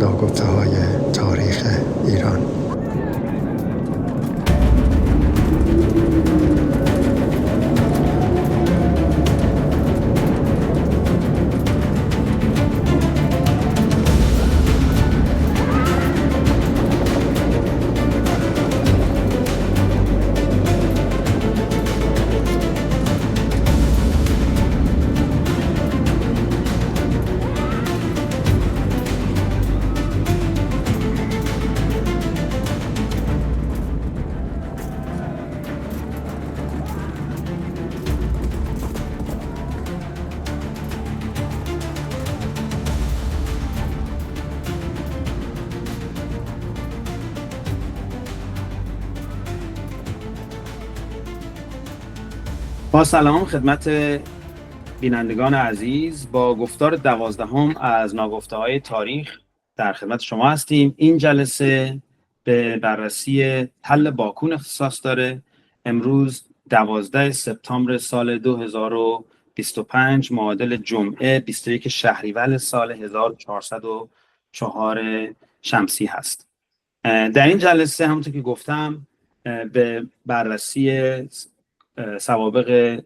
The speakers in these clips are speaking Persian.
ناگفته‌های تاریخ ایران. با سلام خدمت بینندگان عزیز، با گفتار 12 از ناگفته‌های تاریخ در خدمت شما هستیم. این جلسه به بررسی تل باکون اختصاص داره. امروز 12 سپتامبر سال 2025 معادل جمعه 21 شهریور سال 1404 شمسی هست. در این جلسه همونطور که گفتم به بررسی سوابق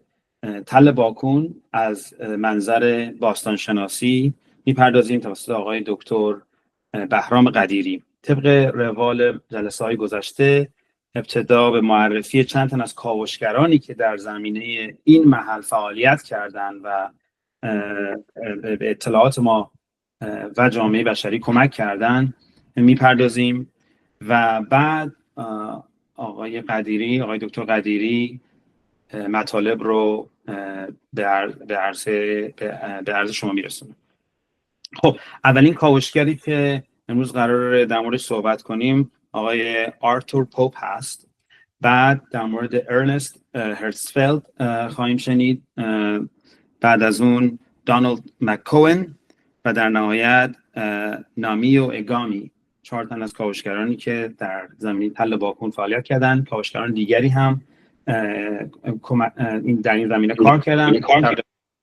تل باکون از منظر باستانشناسی میپردازیم توسط آقای دکتر بهرام قدیری. طبق روال جلسه‌های گذشته ابتدا به معرفی چند تن از کاوشگرانی که در زمینه این محل فعالیت کردند و به اطلاعات ما و جامعه بشری کمک کردند میپردازیم و بعد آقای دکتر قدیری مطالب رو به عرض شما میرسونم. خب اولین کاوشگری که امروز قراره در موردش صحبت کنیم آقای آرتور پوپ هست. بعد در مورد ارنست هرتزفلد خواهیم شنید. بعد از اون دونالد مککوئن و در نهایت نامیو اگامی. 4 تن از کاوشگرانی که در زمینه تل باکون فعالیت کردن. کاوشگران دیگری هم در این زمینه کار کردن.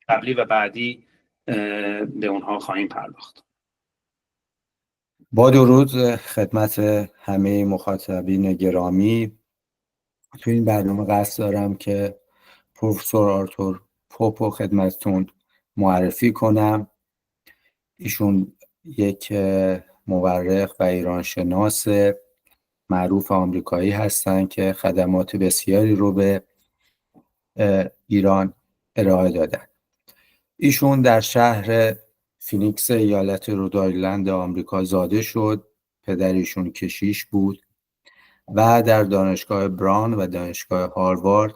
قبلی و بعدی به اونها خواهیم پرداخت. با درود خدمت همه مخاطبین گرامی. تو این برنامه قصد دارم که پروفسور آرتور پوپو خدمتتون معرفی کنم. ایشون یک مورخ و ایرانشناس معروف آمریکایی هستند که خدمات بسیاری رو به ایران ارائه دادن. ایشون در شهر فینیکس ایالت رودایلند آمریکا زاده شد. پدر ایشون کشیش بود و در دانشگاه براون و دانشگاه هاروارد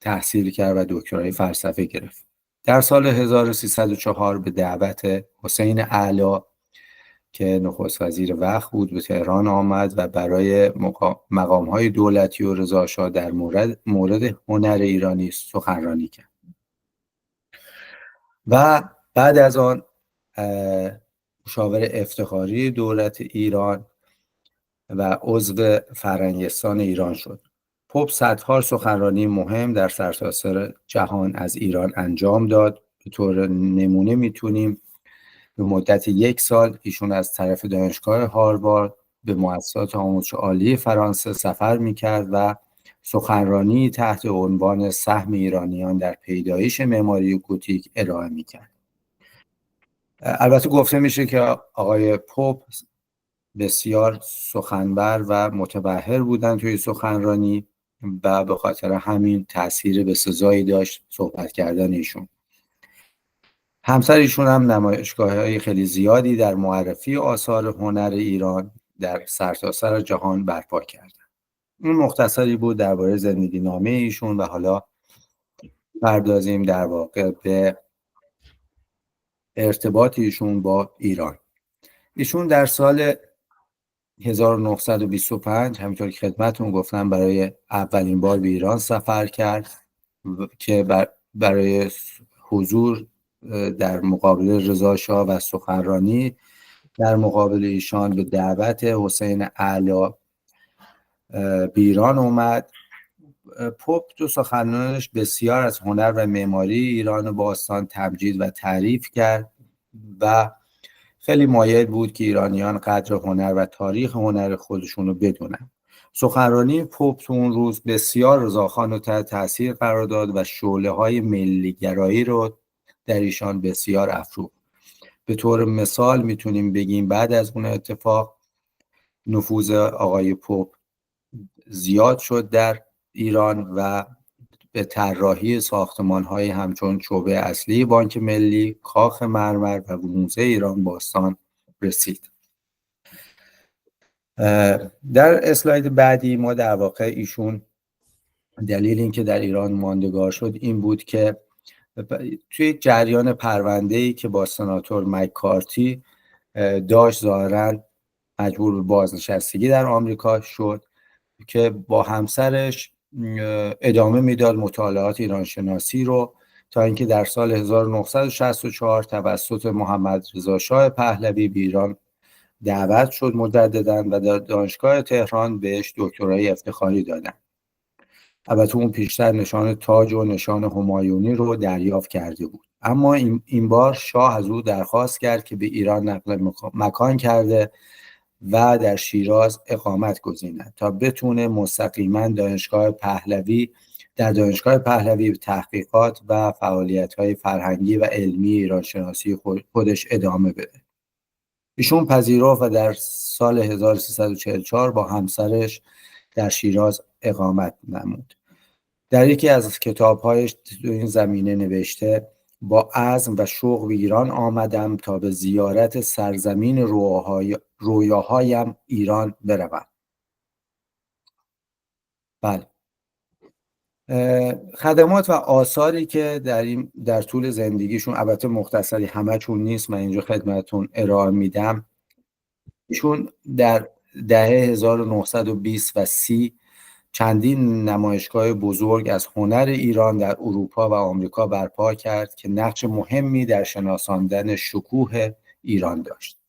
تحصیل کرد و دکترای فلسفه گرفت. در سال 1304 به دعوت حسین اعلی که نخست وزیر وقت بود به تهران آمد و برای مقام‌های دولتی و رضاشاه در مورد هنر ایرانی سخنرانی کرد. و بعد از آن مشاور افتخاری دولت ایران و عضو فرهنگستان ایران شد. پوپ صدها سخنرانی مهم در سرتاسر جهان از ایران انجام داد. به طور نمونه میتونیم به مدت 1 سال ایشون از طرف دانشگاه هاروارد به مؤسسات آموزش عالی فرانسه سفر میکرد و سخنرانی تحت عنوان سهم ایرانیان در پیدایش معماری گوتیک ارائه میکرد. البته گفته میشه که آقای پوپ بسیار سخنور و متبحر بودن توی سخنرانی و به خاطر همین تأثیر بسزایی داشت صحبت کردن ایشون. همسر ایشون هم نمایشگاه‌های خیلی زیادی در معرفی آثار هنر ایران در سرتاسر جهان برپا کردن. این مختصری بود درباره زندگی نامه ایشون و حالا پردازیم در واقع به ارتباط ایشون با ایران. ایشون در سال 1925 همینطور که خدمتتون گفتم برای اولین بار به ایران سفر کرد که برای حضور در مقابل رضاشاه و سخنرانی در مقابل ایشان به دعوت حسین اعلی به ایران اومد. پوپ تو سخنرانیش بسیار از هنر و معماری ایران باستان تمجید و تعریف کرد و خیلی مایل بود که ایرانیان قدر هنر و تاریخ هنر خودشون رو بدونن. سخنرانی پوپ تو اون روز بسیار رضاخان رو تحت تاثیر قرار داد و شعله‌های ملی‌گرایی رو در ایشان بسیار افروخت. به طور مثال میتونیم بگیم بعد از اون اتفاق نفوذ آقای پوپ زیاد شد در ایران و به طراحی ساختمان‌های همچون چوبه اصلی بانک ملی، کاخ مرمر و موزه ایران باستان رسید. در اسلاید بعدی ما در واقع ایشون دلیل اینکه در ایران ماندگار شد این بود که توی جریان پرونده‌ای که با سناتور مک‌کارتی داشت ظاهراً مجبور به بازنشستگی در آمریکا شد که با همسرش ادامه میداد مطالعات ایرانشناسی رو تا اینکه در سال 1964 توسط محمد رضا شاه پهلوی به ایران دعوت شد مجدداً و در دانشگاه تهران بهش دکترای افتخاری دادن. البته اون پیشتر نشان تاج و نشان همایونی رو دریافت کرده بود، اما این بار شاه از او درخواست کرد که به ایران نقل مکان کرده و در شیراز اقامت گزیند تا بتونه مستقیما در دانشگاه پهلوی تحقیقات و فعالیت‌های فرهنگی و علمی ایرانشناسی خودش ادامه بده. ایشون پذیرفت و در سال 1344 با همسرش در شیراز اقامت نمود. در یکی از کتاب‌هایش تو این زمینه نوشته: با عزم و شوق به ایران آمدم تا به زیارت سرزمین رویاهایم ایران بروم. بله. خدمات و آثاری که در طول زندگیشون، البته مختصری همه‌شون نیست، من اینجا خدمتتون ارائه میدم. ایشون در دهه 1920 و 30 چندین نمایشگاه بزرگ از هنر ایران در اروپا و آمریکا برپا کرد که نقش مهمی در شناساندن شکوه ایران داشت.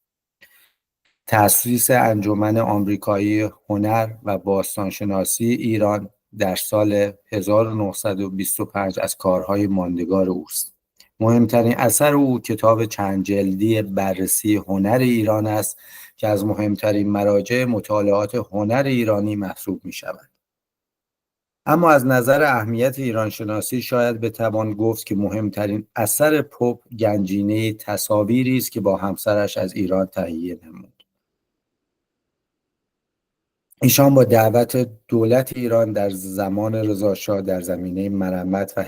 تأسیس انجمن آمریکایی هنر و باستانشناسی ایران در سال 1925 از کارهای ماندگار اوست. مهمترین اثر او کتاب چند جلدی بررسی هنر ایران است که از مهمترین مراجع مطالعات هنر ایرانی محسوب می شود. اما از نظر اهمیت ایرانشناسی شاید بتوان گفت که مهمترین اثر پوپ گنجینه تصاویری است که با همسرش از ایران تهیه نمود. ایشان با دعوت دولت ایران در زمان رضاشاه در زمینه مرمت و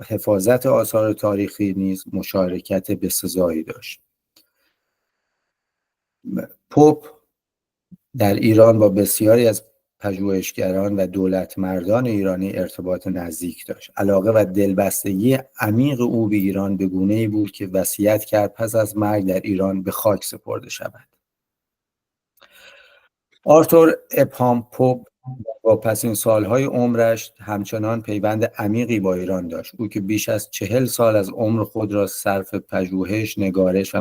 حفاظت آثار تاریخی نیز مشارکت بسزایی داشت. پوپ در ایران با بسیاری از پژوهشگران و دولتمردان ایرانی ارتباط نزدیک داشت. علاقه و دلبستگی عمیق او به ایران به گونه‌ای بود که وصیت کرد پس از مرگ در ایران به خاک سپرده شود. آرتور ابهام پوپ با پسین سالهای عمرش همچنان پیوند عمیقی با ایران داشت. او که بیش از 40 سال از عمر خود را صرف پژوهش، نگارش و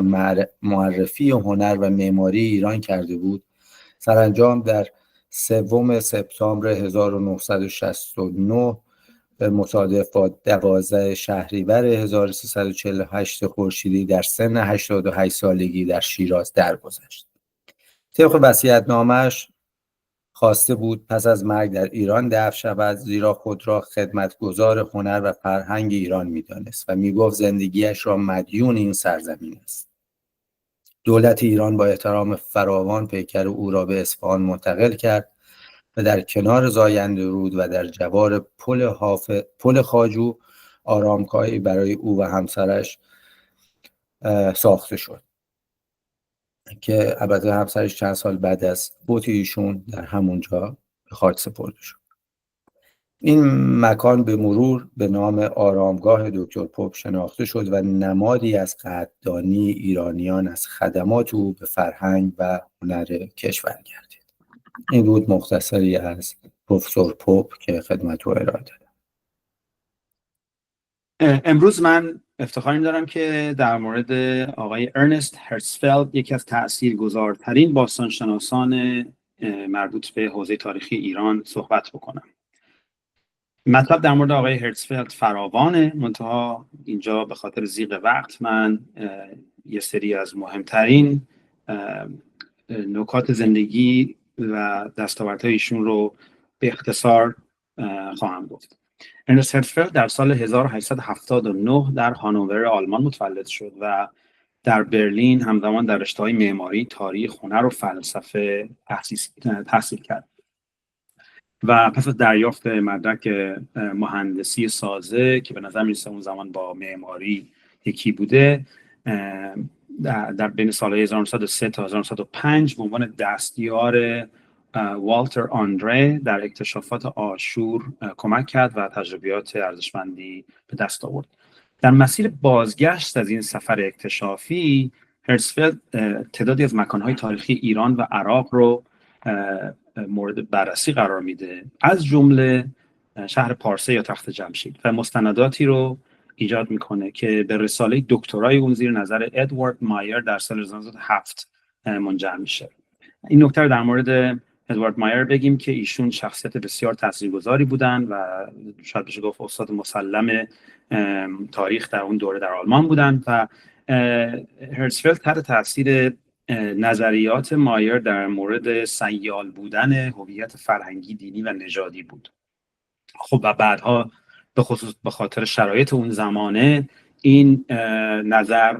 معرفی هنر و معماری ایران کرده بود، سرانجام در 3 سپتامبر 1969 به مصادف با 12 شهریور 1348 خورشیدی در سن 88 سالگی در شیراز درگذشت. طبق وصیت‌نامه‌اش خواسته بود پس از مرگ در ایران دفن شود، زیرا خود را خدمتگزار هنر و فرهنگ ایران می‌دانست و می‌گفت زندگیش را مدیون این سرزمین است. دولت ایران با احترام فراوان پیکر او را به اصفهان منتقل کرد و در کنار زاینده رود و در جوار پل خواجو آرامگاهی برای او و همسرش ساخته شد که البته همسرش چند سال بعد از فوت ایشون در همونجا به خاک سپرده شد. این مکان به مرور به نام آرامگاه دکتر پوپ شناخته شد و نمادی از قدردانی ایرانیان از خدمات او به فرهنگ و هنر کشور گردید. این بود مختصری از پروفسور پوپ که خدمت رو ارائه دادم. امروز من افتخار دارم که در مورد آقای ارنست هرتزفلد، یکی از تاثیرگذارترین باستانشناسان مربوط به حوزه تاریخی ایران صحبت بکنم. مطلب در مورد آقای هرتزفلد فراوانه، منتها اینجا به خاطر ضیق وقت من یه سری از مهمترین نکات زندگی و دستاوردهای ایشون رو به اختصار خواهم گفت. ارنست هرتزفلد در سال 1879 در هانوور آلمان متولد شد و در برلین همزمان در رشته‌های معماری، تاریخ، هنر و فلسفه تحصیل کرد و پس از دریافت مدرک مهندسی سازه که به نظر میرسه اون زمان با معماری یکی بوده، در بین سالهای 1903 تا 1905 به عنوان دستیار والتر آندره در اکتشافات آشور کمک کرد و تجربیات ارزشمندی به دست آورد. در مسیر بازگشت از این سفر اکتشافی، هرتزفلد تعدادی از مکانهای تاریخی ایران و عراق رو مورد بررسی قرار میده، از جمله شهر پارسه یا تخت جمشید، و مستنداتی رو ایجاد میکنه که به رساله دکترای اون زیر نظر ادوارد مایر در سال 1907 منجر میشه. این نکته رو در مورد ادوارد مایر بگیم که ایشون شخصیت بسیار تاثیرگذاری بودن و شاید بشه گفت استاد مسلم تاریخ در اون دوره در آلمان بودن و هرتزفلد تحت تاثیر نظریات مایر در مورد سیال بودن هویت فرهنگی، دینی و نژادی بود. خب و بعدها به خصوص به خاطر شرایط اون زمانه این نظر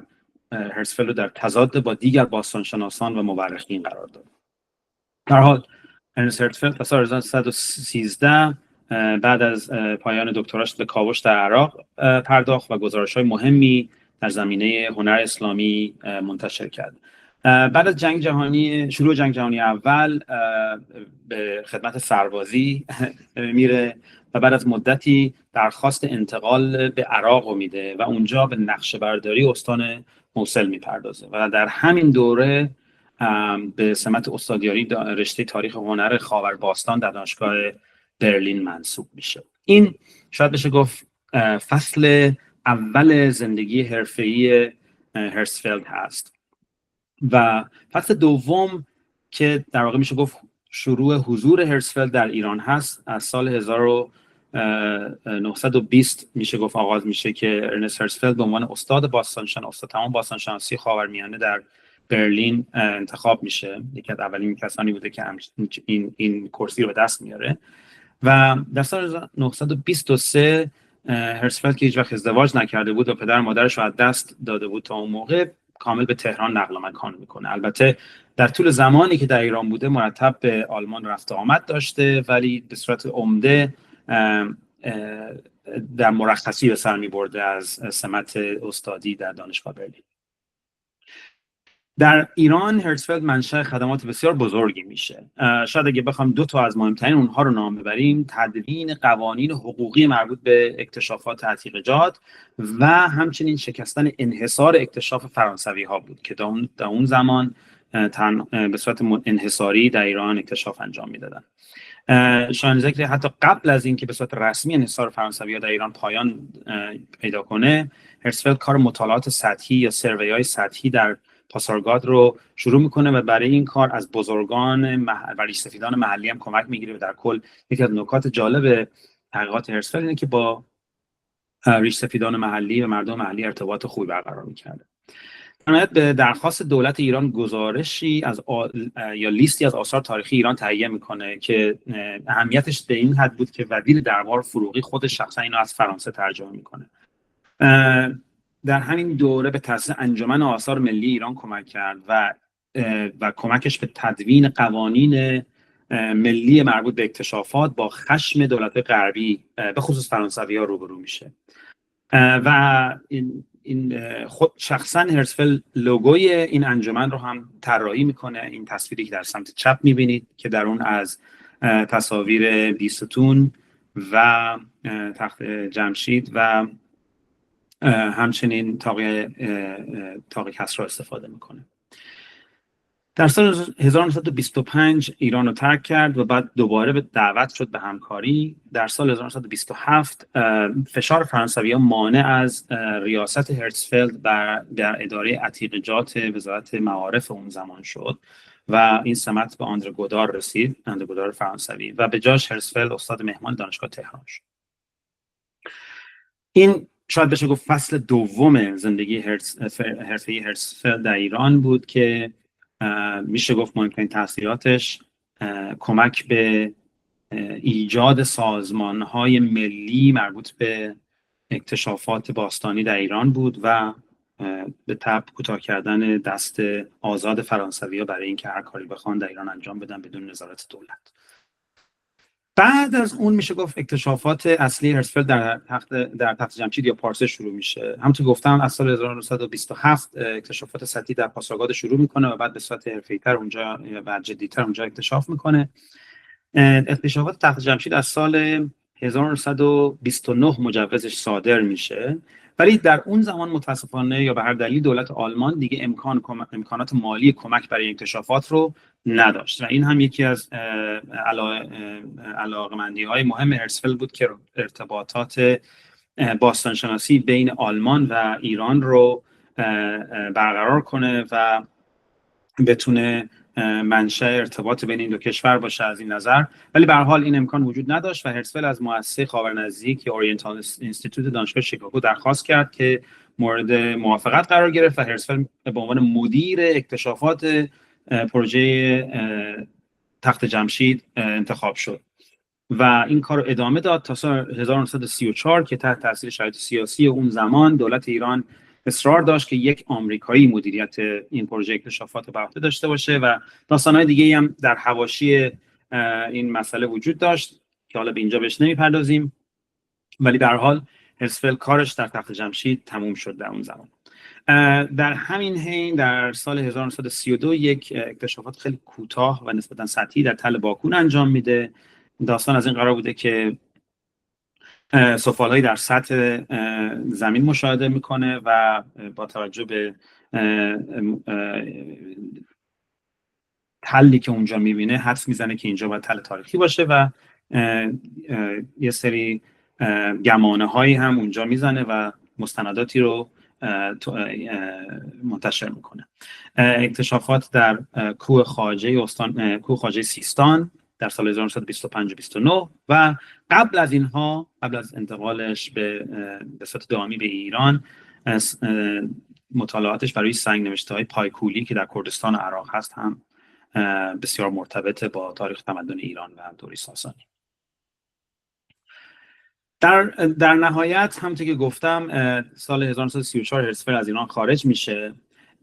هرتزفلد رو در تضاد با دیگر باستانشناسان و مورخین قرار داد. در حال ارنست هرتزفلد در سال 1913 بعد از پایان دکتراش به کاوش در عراق پرداخت و گزارش‌های مهمی در زمینه هنر اسلامی منتشر کرد. بعد از شروع جنگ جهانی اول به خدمت سربازی میره و بعد از مدتی درخواست انتقال به عراق میده و اونجا به نقشه برداری استان موصل میپردازه و در همین دوره به سمت استادیاری رشته تاریخ هنر خاورباستان در دانشگاه برلین منصوب میشه. این شاید بشه گفت فصل اول زندگی حرفه‌ای هرتزفلد هست و فصل دوم که در واقع میشه گفت شروع حضور هرتزفلد در ایران هست، از سال 1920 میشه گفت آغاز میشه که ارنست هرتزفلد به عنوان استاد تمام باستانشناسی خاورمیانه در برلین انتخاب میشه. یکی از اولین کسانی بوده که این کرسی رو به دست میاره و در سال 1923 هرتزفلد که هیچ وقت ازدواج نکرده بود و پدر مادرش رو از دست داده بود تا اون موقع، کامل به تهران نقل مکان میکنه. البته در طول زمانی که در ایران بوده مرتب به آلمان رفت و آمد داشته، ولی به صورت عمده در مرخصی به سر میبرده از سمت استادی در دانشگاه برلین. در ایران هرتزفلد منشأ خدمات بسیار بزرگی میشه. شاید اگه بخوام دو تا از مهمترین اونها رو نام ببریم، تدوین قوانین حقوقی مربوط به اکتشافات عتیقه‌جات و همچنین شکستن انحصار اکتشاف فرانسوی ها بود که در اون زمان به صورت انحصاری در ایران اکتشاف انجام میدادن. شاید ذکر حتی قبل از اینکه به صورت رسمی انحصار فرانسوی ها در ایران پایان پیدا کنه، هرتزفلد کار مطالعات سطحی یا سروی‌های سطحی در پاسارگاد رو شروع میکنه و برای این کار از بزرگان و ریش‌سفیدان محلی هم کمک میگیره و در کل یکی از نکات جالب تحقیقات هرتزفلد اینه که با ریش‌سفیدان محلی و مردم محلی ارتباط خوبی برقرار میکرده. نهایت به درخواست دولت ایران گزارشی از یا لیستی از آثار تاریخی ایران تهیه میکنه که اهمیتش به این حد بود که وزیر دربار فروغی خودش شخصا اینو از فرانسه ترجمه میکنه. در همین دوره به تأسیس انجمن آثار ملی ایران کمک کرد و کمکش به تدوین قوانین ملی مربوط به اکتشافات با خشم دولت غربی به خصوص فرانسوی‌ها روبرو میشه و این خود شخصا هرتزفلد لوگوی این انجمن رو هم طراحی میکنه. این تصویری که در سمت چپ میبینید که در اون از تصاویر بیستون و تخت جمشید و همچنین تاق کسری استفاده میکنه. در سال 1925 ایران رو ترک کرد و بعد دوباره به دعوت شد به همکاری. در سال 1927 فشار فرانسوی‌ها مانع از ریاست هرتزفلد در اداره عتیقه‌جات وزارت معارف اون زمان شد و این سمت به آندره گودار رسید، آندره گودار فرانسوی، و به جاش هرتزفلد استاد مهمان دانشگاه تهران شد. این شاید بشه گفت فصل دوم زندگی حرفه‌ای هرتزفلد در ایران بود که میشه گفت مهمترین تاثیراتش کمک به ایجاد سازمان‌های ملی مربوط به اکتشافات باستانی در ایران بود و به تبع کوتاه کردن دست آزاد فرانسوی‌ها برای اینکه هر کاری بخوان در ایران انجام بدن بدون نظارت دولت. بعد از اون میشه گفت اکتشافات اصلی هرتزفلد در تخت جمشید یا پارسه شروع میشه. همونطور گفتم از سال 1927 اکتشافات سطحی در پاسارگاد شروع میکنه و بعد به صورت حرفه‌ای‌تر اونجا و جدی‌تر اونجا اکتشاف میکنه. اکتشافات تخت جمشید از سال 1929 مجوزش صادر میشه، ولی در اون زمان متاسفانه یا به هر دلیل دولت آلمان دیگه امکانات مالی کمک برای اکتشافات رو نداشت و این هم یکی از علاقمندی‌های مهم هرتزفلد بود که ارتباطات باستانشناسی بین آلمان و ایران رو برقرار کنه و بتونه منشأ ارتباط بین این دو کشور باشه از این نظر، ولی به هر حال این امکان وجود نداشت و هرتزفلد از مؤسسه خاورنزدیک یا اورینتال اینستیتوت دانشگاه شیکاگو درخواست کرد که مورد موافقت قرار گرفت و هرتزفلد به عنوان مدیر اکتشافات پروژه تخت جمشید انتخاب شد و این کار رو ادامه داد تا سال 1934 که تحت تاثیر شرایط سیاسی اون زمان دولت ایران اصرار داشت که یک آمریکایی مدیریت این پروژه اکتشافات رو بر عهده داشته باشه و داستان‌های دیگه‌ای هم در حواشی این مسئله وجود داشت که حالا به اینجا بهش نمی‌پردازیم، ولی به هر حال هرتزفلد کارش در تخت جمشید تموم شد در اون زمان. در همین حین در سال 1932 یک اکتشافات خیلی کوتاه و نسبتاً سطحی در تل باکون انجام میده. داستان از این قرار بوده که سفالهایی در سطح زمین مشاهده میکنه و با توجه به تلی که اونجا میبینه حدس میزنه که اینجا باید تل تاریخی باشه و یه سری گمانه هایی هم اونجا میزنه و مستنداتی رو منتشر میکنه. اکتشافات در کوه خواجه سیستان در سال 1925 و 29 و قبل از انتقالش به صورت دائمی به ایران مطالعاتش برای سنگ نوشته‌های پایکولی که در کردستان عراق هست هم بسیار مرتبط با تاریخ تمدن ایران و دوره ساسانی. در نهایت همونطور که گفتم سال 1934 هرتزفلد از ایران خارج میشه.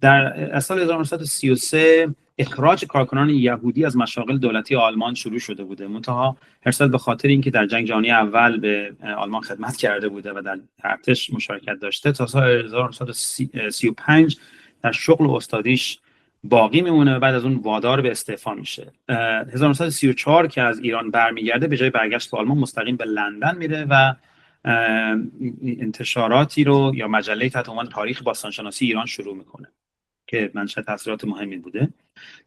در سال 1933 اخراج کارکنان یهودی از مشاغل دولتی آلمان شروع شده بوده. منتها هرتزفلد به خاطر اینکه در جنگ جهانی اول به آلمان خدمت کرده بوده و در ارتش مشارکت داشته تا سال 1935 در شغل استادیش باقی میمونه و بعد از اون وادار به استعفا میشه. 1934 که از ایران برمیگرده به جای برگشت به آلمان مستقیم به لندن میره و انتشاراتی رو یا مجله تحت عنوان تاریخ باستانشناسی ایران شروع میکنه که منشأ تاثیرات مهمی بوده.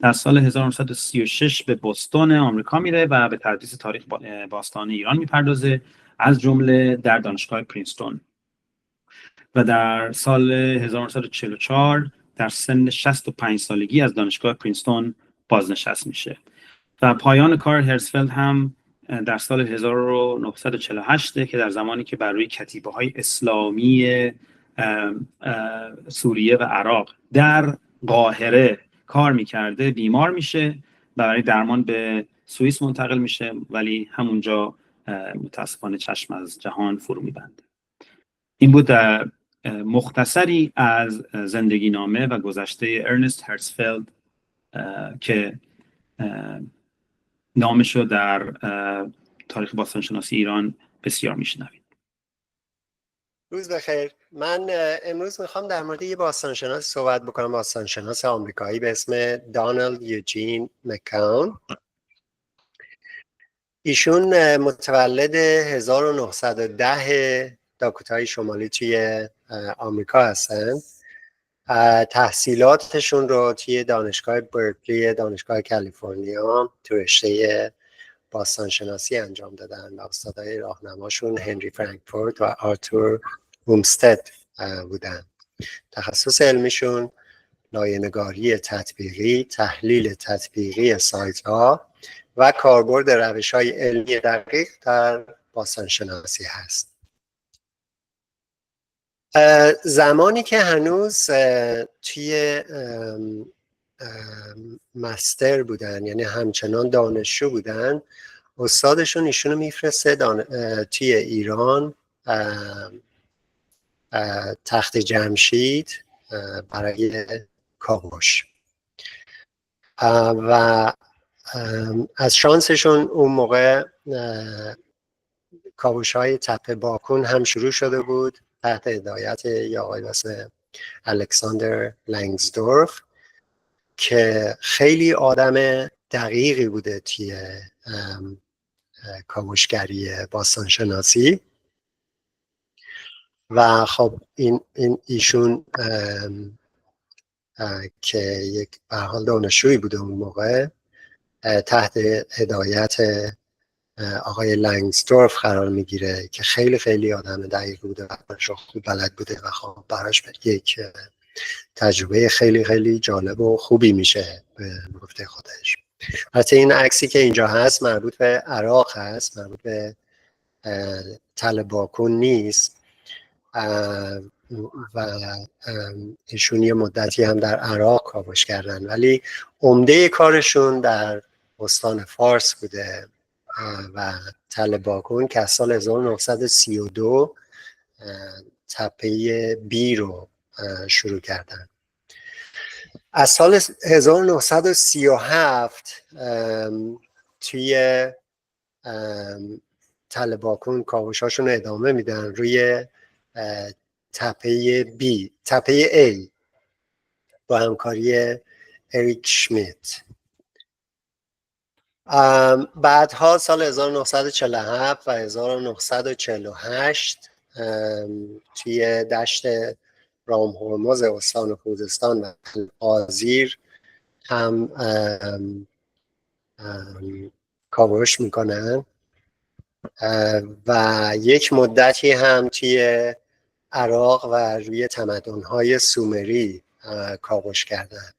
در سال 1936 به بوستون آمریکا میره و به تدریس تاریخ باستانی ایران میپردازه، از جمله در دانشگاه پرینستون و در سال 1944 در سن 65 سالگی از دانشگاه پرینستون بازنشست میشه و پایان کار هرتزفلد هم در سال 1948 که در زمانی که بر روی کتیبه‌های اسلامی سوریه و عراق در قاهره کار میکرده بیمار میشه و برای درمان به سوئیس منتقل میشه، ولی همونجا متاسفانه چشم از جهان فرو میبنده. این بود مختصری از زندگی نامه و گذشته ارنست هرتزفلد که نامش رو در تاریخ باستانشناسی ایران بسیار میشنوید. روز بخیر. من امروز میخوام در مورد یه باستانشناس صحبت بکنم، باستانشناس آمریکایی به اسم دانالد یوجین مکاون. ایشون متولد 1910 داکوتای شمالی توی آمریکا هستن. تحصیلاتشون رو توی دانشگاه برکلی، دانشگاه کالیفرنیا، تو رشته باستانشناسی انجام دادن و استادای راهنماشون هنری فرانکفورت و آرتور بومستد بودن. تخصص علمیشون لایه‌نگاری تطبیقی، تحلیل تطبیقی سایت‌ها و کاربرد روش‌های علمی دقیق در باستانشناسی هست. زمانی که هنوز توی مستر بودن، یعنی همچنان دانشجو بودن، استادشون ایشونو میفرسته توی ایران تخت جمشید برای کاوش. و از شانسشون اون موقع کاوش های تپه باکون هم شروع شده بود تحت هدایت یه آقای مثل الکساندر لنگزدورف که خیلی آدم دقیقی بوده توی کاوشگری باستانشناسی. و خب ایشون که یک به هر حال دانشجویی بوده اون موقع، تحت هدایت آقای لنگزدورف قرار میگیره که خیلی خیلی آدم دقیق بوده و خوب بلد بوده و خب براش یک تجربه خیلی خیلی جالب و خوبی میشه به گفته خودش. البته این عکسی که اینجا هست مربوط به عراق هست، مربوط به تل باکون نیست و ایشون یه مدتی هم در عراق کاوش کردن، ولی عمده کارشون در استان فارس بوده و تل باکون که از سال 1932 تپه بی رو شروع کردن. از سال 1937 توی تل باکون کاوشاشون رو ادامه میدن روی تپه بی، تپه A با همکاری اریک شمیت. بعدها سال 1947 و 1948 توی دشت رام هرمز استان خوزستان و آذیر هم کاوش میکنن و یک مدتی هم توی عراق و روی تمدن‌های سومری کاوش کردن.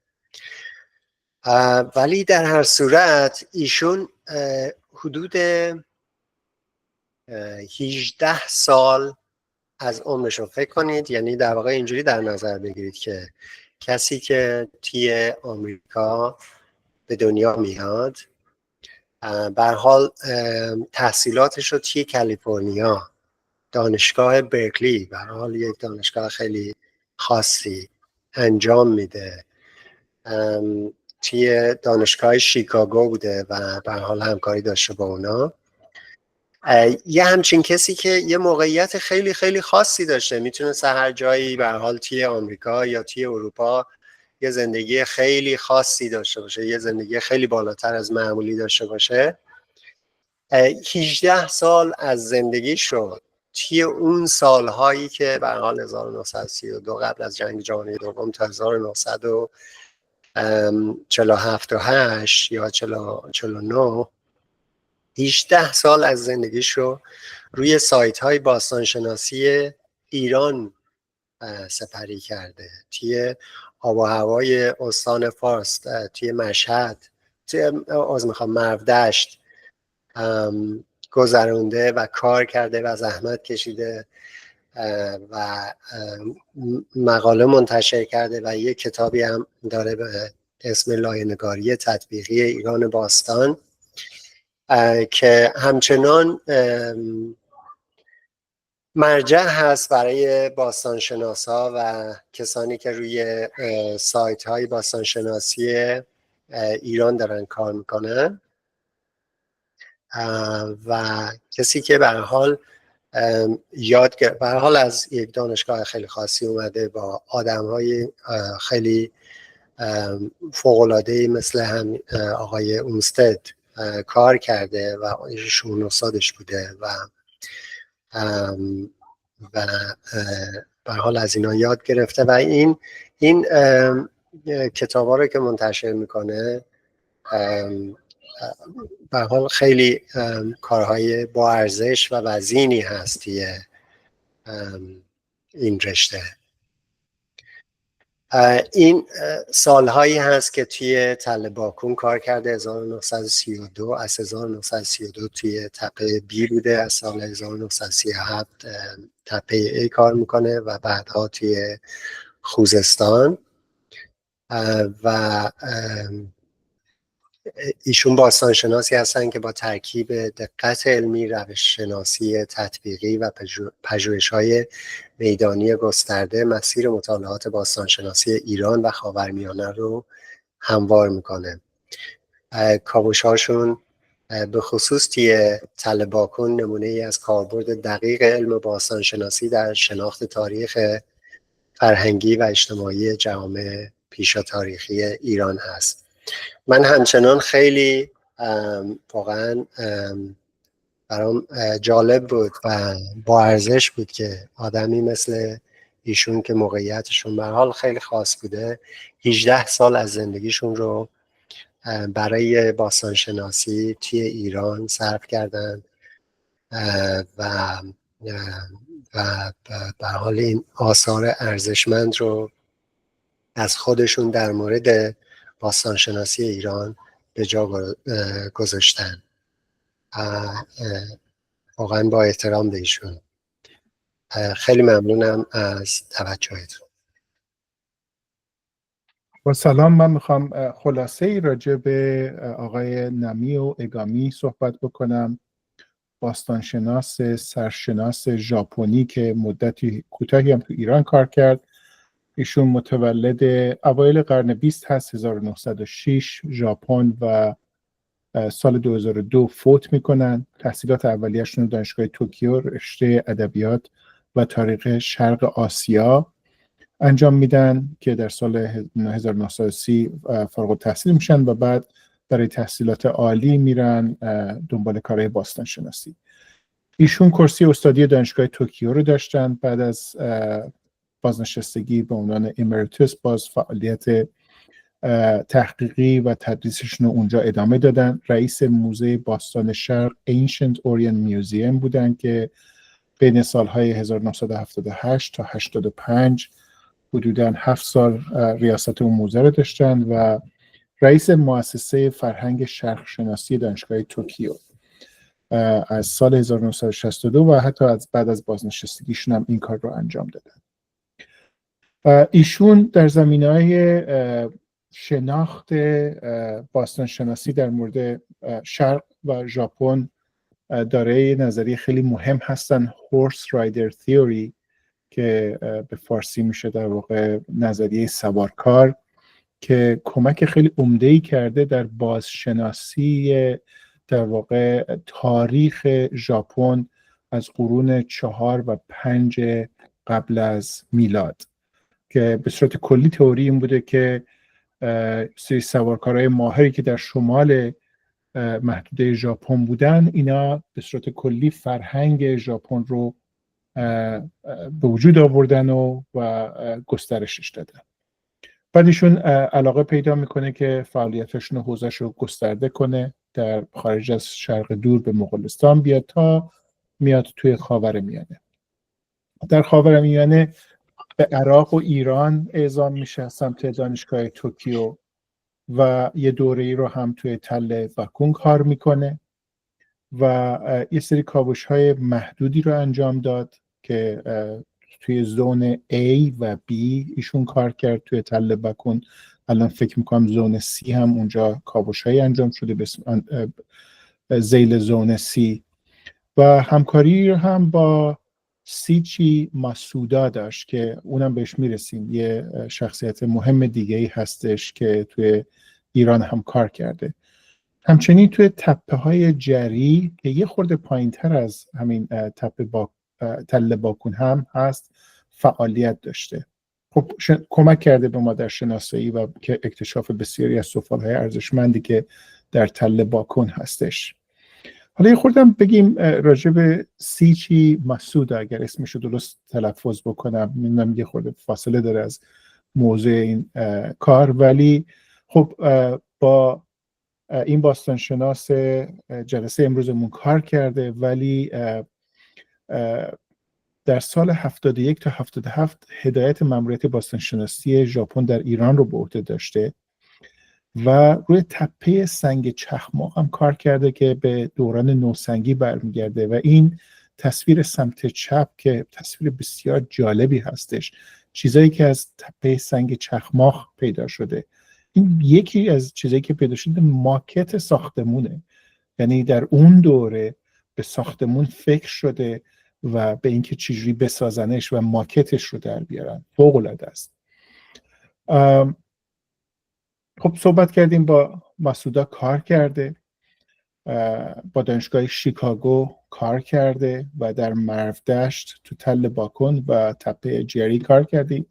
ولی در هر صورت ایشون حدود 18 سال از عمرش رو فکر کنید، یعنی در واقع اینجوری در نظر بگیرید که کسی که توی آمریکا به دنیا میاد به هر حال تحصیلاتش رو توی کالیفرنیا دانشگاه برکلی، به هر حال یک دانشگاه خیلی خاصی، انجام میده. توی دانشگاه شیکاگو بوده و به هر حال همکاری داشته با اونا. یه همچین کسی که یه موقعیت خیلی خیلی خاصی داشته، میتونه هر جایی به هر حال توی آمریکا یا توی اروپا یه زندگی خیلی خاصی داشته باشه، یه زندگی خیلی بالاتر از معمولی داشته باشه. 18 سال از زندگیش رو توی اون سالهایی که به هر حال 1932 قبل از جنگ جهانی دوم تا 1947 و 8 یا 49 18 سال از زندگیش رو روی سایت های باستانشناسی ایران سپری کرده، توی آب و هوای استان فارس، توی مشهد، توی مرودشت گذرونده و کار کرده و زحمت کشیده و مقاله منتشر کرده و یک کتابی هم داره به اسم لایه‌نگاری تطبیقی ایران باستان که همچنان مرجع هست برای باستانشناسا و کسانی که روی سایت های باستانشناسی ایران دارن کار میکنن و کسی که به هر حال به هر حال از یک دانشگاه خیلی خاصی اومده با آدم‌های خیلی فوق‌العاده‌ای مثل هم آقای اونستد کار کرده و ایشون استادش بوده و به هر حال از اینا یاد گرفته و این کتابا رو که منتشر میکنه به هر حال خیلی کارهای با ارزش و وزینی هست توی این رشته. این سالهایی هست که توی تله باکون کار کرده. 1932 از 1932 توی تپه بی بوده، از سال 1937 تپه ای کار میکنه و بعدها توی خوزستان و ایشون باستانشناسی هستن که با ترکیب دقت علمی، روش شناسی تطبیقی و پژوهش‌های میدانی گسترده مسیر مطالعات باستانشناسی ایران و خاورمیانه رو هموار میکنه. کاوش‌هاشون به خصوص توی تله باکون نمونه ای از کاربرد دقیق علم باستانشناسی در شناخت تاریخ فرهنگی و اجتماعی جوامع پیشا تاریخی ایران هست. من همچنان خیلی واقعا برام جالب بود و با ارزش بود که آدمی مثل ایشون که موقعیتشون به حال خیلی خاص بوده 18 سال از زندگیشون رو برای باستانشناسی توی ایران صرف کردن و به حال این آثار ارزشمند رو از خودشون در مورد باستانشناسی ایران به جا گذاشتن. واقعا با احترام به ایشون. خیلی ممنونم از توجهتون. با سلام، من میخوام خلاصه ای راجع به آقای نمیو اگامی صحبت بکنم، باستانشناس سرشناس ژاپنی که مدتی کوتاهی هم تو ایران کار کرد. ایشون متولد اوایل قرن 20 هست، 1906 ژاپن، و سال 2002 فوت میکنن. تحصیلات اولیه‌شون دانشگاه توکیو رشته ادبیات و تاریخ شرق آسیا انجام میدن که در سال 1930 فارغ التحصیل میشن و بعد برای تحصیلات عالی میرن دنبال کارهای باستانشناسی. ایشون کرسی استادی دانشگاه توکیو رو داشتن. بعد از بازنشستگی به عنوان امریتوس باز فعالیت تحقیقی و تدریسشون رو اونجا ادامه دادن. رئیس موزه باستان شرق Ancient Orient Museum بودن که بین سالهای 1978 تا 85 حدوداً 7 سال ریاست اون موزه رو داشتن و رئیس مؤسسه فرهنگ شرق شناسی دانشگاه توکیو از سال 1962 و حتی از بعد از بازنشستگیشون هم این کار رو انجام دادن. ایشون در زمینه‌های شناخت باستانشناسی در مورد شرق و ژاپن دارای نظریه خیلی مهم هستن، هورس رایدر تئوری که به فارسی میشه در واقع نظریه سوارکار، که کمک خیلی عمده‌ای کرده در بازشناسی در واقع تاریخ ژاپن از قرون 4 و 5 قبل از میلاد، که به صورت کلی تئوری این بوده که سری سوارکارهای ماهری که در شمال محدوده ژاپن بودن، اینا به صورت کلی فرهنگ ژاپن رو به وجود آوردن و گسترشش دادن. بعد ایشون علاقه پیدا میکنه که فعالیتشون و حوزه‌اش رو گسترده کنه، در خارج از شرق دور به مغولستان بیاد تا میاد توی خاورمیانه. در خاورمیانه به عراق و ایران اعزام میشه سمت دانشگاه توکیو و یه دوره‌ای رو هم توی تله باکون کار میکنه و یه سری کاوش‌های محدودی رو انجام داد که توی زون A و B ایشون کار کرد توی تله باکون. الان فکر میکنم زون C هم اونجا کاوش‌هایی انجام شده به ذیل زون C و همکاری هم با سیچی ماسودا داشت که اونم بهش میرسیم. یه شخصیت مهم دیگه‌ای هستش که توی ایران هم کار کرده. همچنین توی تپه های جری که یه خورده پایین تر از همین تله باکون هم هست فعالیت داشته. خب کمک کرده به ما در شناسایی و که اکتشاف بسیاری از سفالهای ارزشمندی که در تله باکون هستش. حالا یه خوردم بگیم راجع به سیچی ماسودا، اگر اسمشو درست تلفظ بکنم، میدونم یه خورده فاصله داره از موضوع این کار، ولی خب با این باستانشناس جلسه امروزمون کار کرده، ولی در سال 71 تا 77 هدایت ماموریت باستانشناسی ژاپن در ایران رو به عهده داشته و روی تپه سنگ چخماق هم کار کرده که به دوران نوسنگی برمیگرده و این تصویر سمت چپ که تصویر بسیار جالبی هستش، چیزایی که از تپه سنگ چخماق پیدا شده، این یکی از چیزایی که پیدا شده ماکت ساختمونه. یعنی در اون دوره به ساختمون فکر شده و به اینکه چجوری بسازنش و ماکتش رو در بیارن. فوق العاده است. خب صحبت کردیم با ماسودا کار کرده، با دانشگاه شیکاگو کار کرده و در مرودشت تو تل باکن و تپه جری کار کردیم.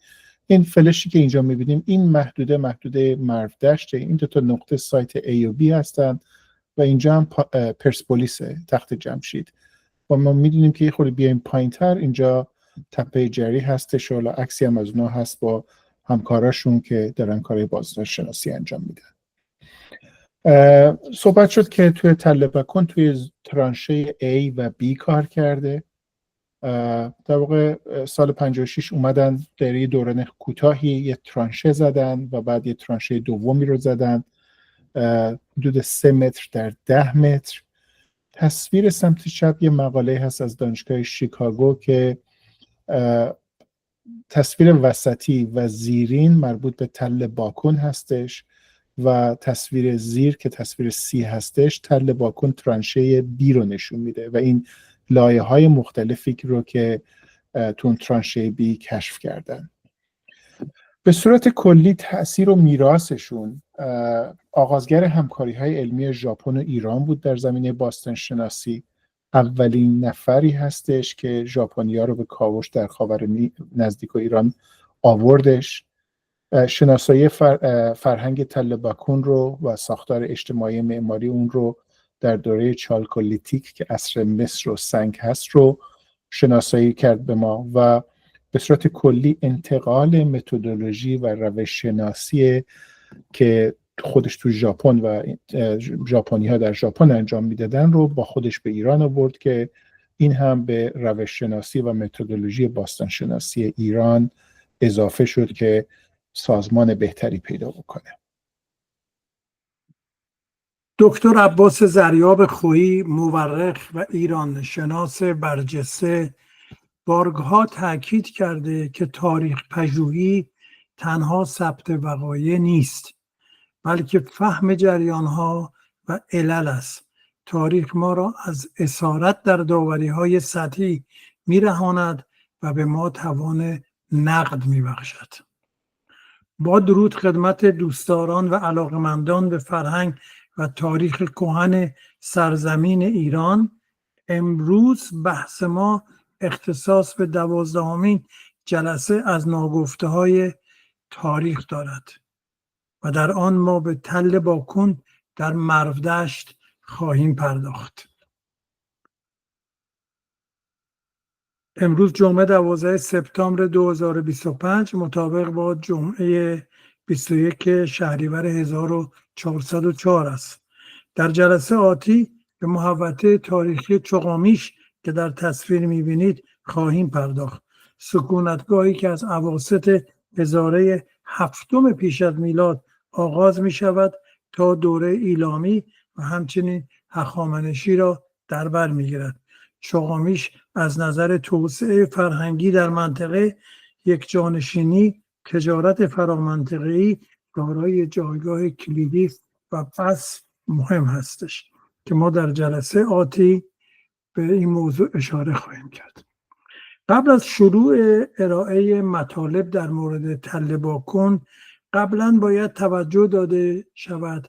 این فلشی که اینجا میبینیم این محدوده مرودشت، این دو تا نقطه سایت A و B هستن و اینجا هم پرسپولیس تخت جمشید و ما میدونیم که یه خورده بیایم پایین تر اینجا تپه جری هستش و عکسی هم از اونها هست با همکاراشون که دارن کار بازداشت‌شناسی انجام میدن. صحبت شد که توی تله باکن توی ترانشه A و B کار کرده. در واقع سال 56 اومدن در یه دوران کوتاهی یه ترانشه زدن و بعد یه ترانشه دومی رو زدن حدود 3 متر در 10 متر. تصویر سمت چپ یه مقاله هست از دانشگاه شیکاگو که تصویر وسطی و زیرین مربوط به تل باکن هستش و تصویر زیر که تصویر سی هستش تل باکن ترانشه بی رو نشون میده و این لایه های مختلفی رو که تو اون ترانشه بی کشف کردن. به صورت کلی تأثیر و میراثشون آغازگر همکاری های علمی ژاپن و ایران بود در زمینه باستانشناسی. اولین نفری هستش که ژاپنی‌ها رو به کاوش در خاور نزدیک ایران آوردش. شناسایی فرهنگ تل باکن رو و ساختار اجتماعی معماری اون رو در دوره چالکولیتیک که عصر مصر و سنگ هست رو شناسایی کرد به ما و به صورت کلی انتقال متدولوژی و روش شناسی که خودش تو ژاپن و ژاپنی‌ها در ژاپن انجام میدادن رو با خودش به ایران آورد که این هم به روش شناسی و متدولوژی باستانشناسی ایران اضافه شد که سازمان بهتری پیدا بکنه. دکتر عباس زریاب خویی، مورخ و ایران شناس برجسته، بارها تاکید کرده که تاریخ پژوهی تنها ثبت وقایع نیست، بلکه فهم جریان‌ها و علل است. تاریخ ما را از اسارت در داوری‌های سطحی می‌رهاند و به ما توان نقد می‌بخشد. با درود خدمت دوستداران و علاقمندان به فرهنگ و تاریخ کهن سرزمین ایران، امروز بحث ما اختصاص به 12مین جلسه از ناگفته‌های تاریخ دارد و در آن ما به تل باکن در مرودشت خواهیم پرداخت. امروز جمعه 12 سپتامبر 2025 مطابق با جمعه 21 شهریور 1404 است. در جلسه آتی به محوطه تاریخی چغامیش که در تصویر می‌بینید خواهیم پرداخت. سکونتگاهی که از اواسط هزاره هفتم پیش از میلاد آغاز می شود تا دوره ایلامی و همچنین هخامنشی را در بر می گیرد. چغامیش از نظر توسعه فرهنگی در منطقه، یک جانشینی، تجارت فرامنطقه‌ای دارای جایگاه کلیدی و پس مهم هستش که ما در جلسه آتی به این موضوع اشاره خواهیم کرد. قبل از شروع ارائه مطالب در مورد تل باکن، قبلا باید توجه داده شود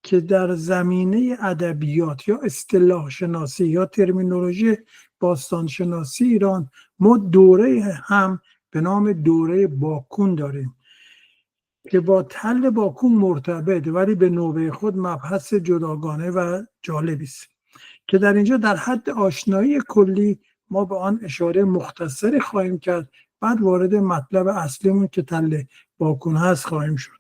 که در زمینه ادبیات یا اصطلاح شناسی یا ترمینولوژی باستان شناسی ایران ما دوره هم به نام دوره باکون داریم که با تل باکون مرتبط ولی به نوبه خود مبحث جداگانه و جالبی است که در اینجا در حد آشنایی کلی ما به آن اشاره مختصری خواهیم کرد، بعد وارد مطلب اصلیمون که تل باکون هست خواهیم شد.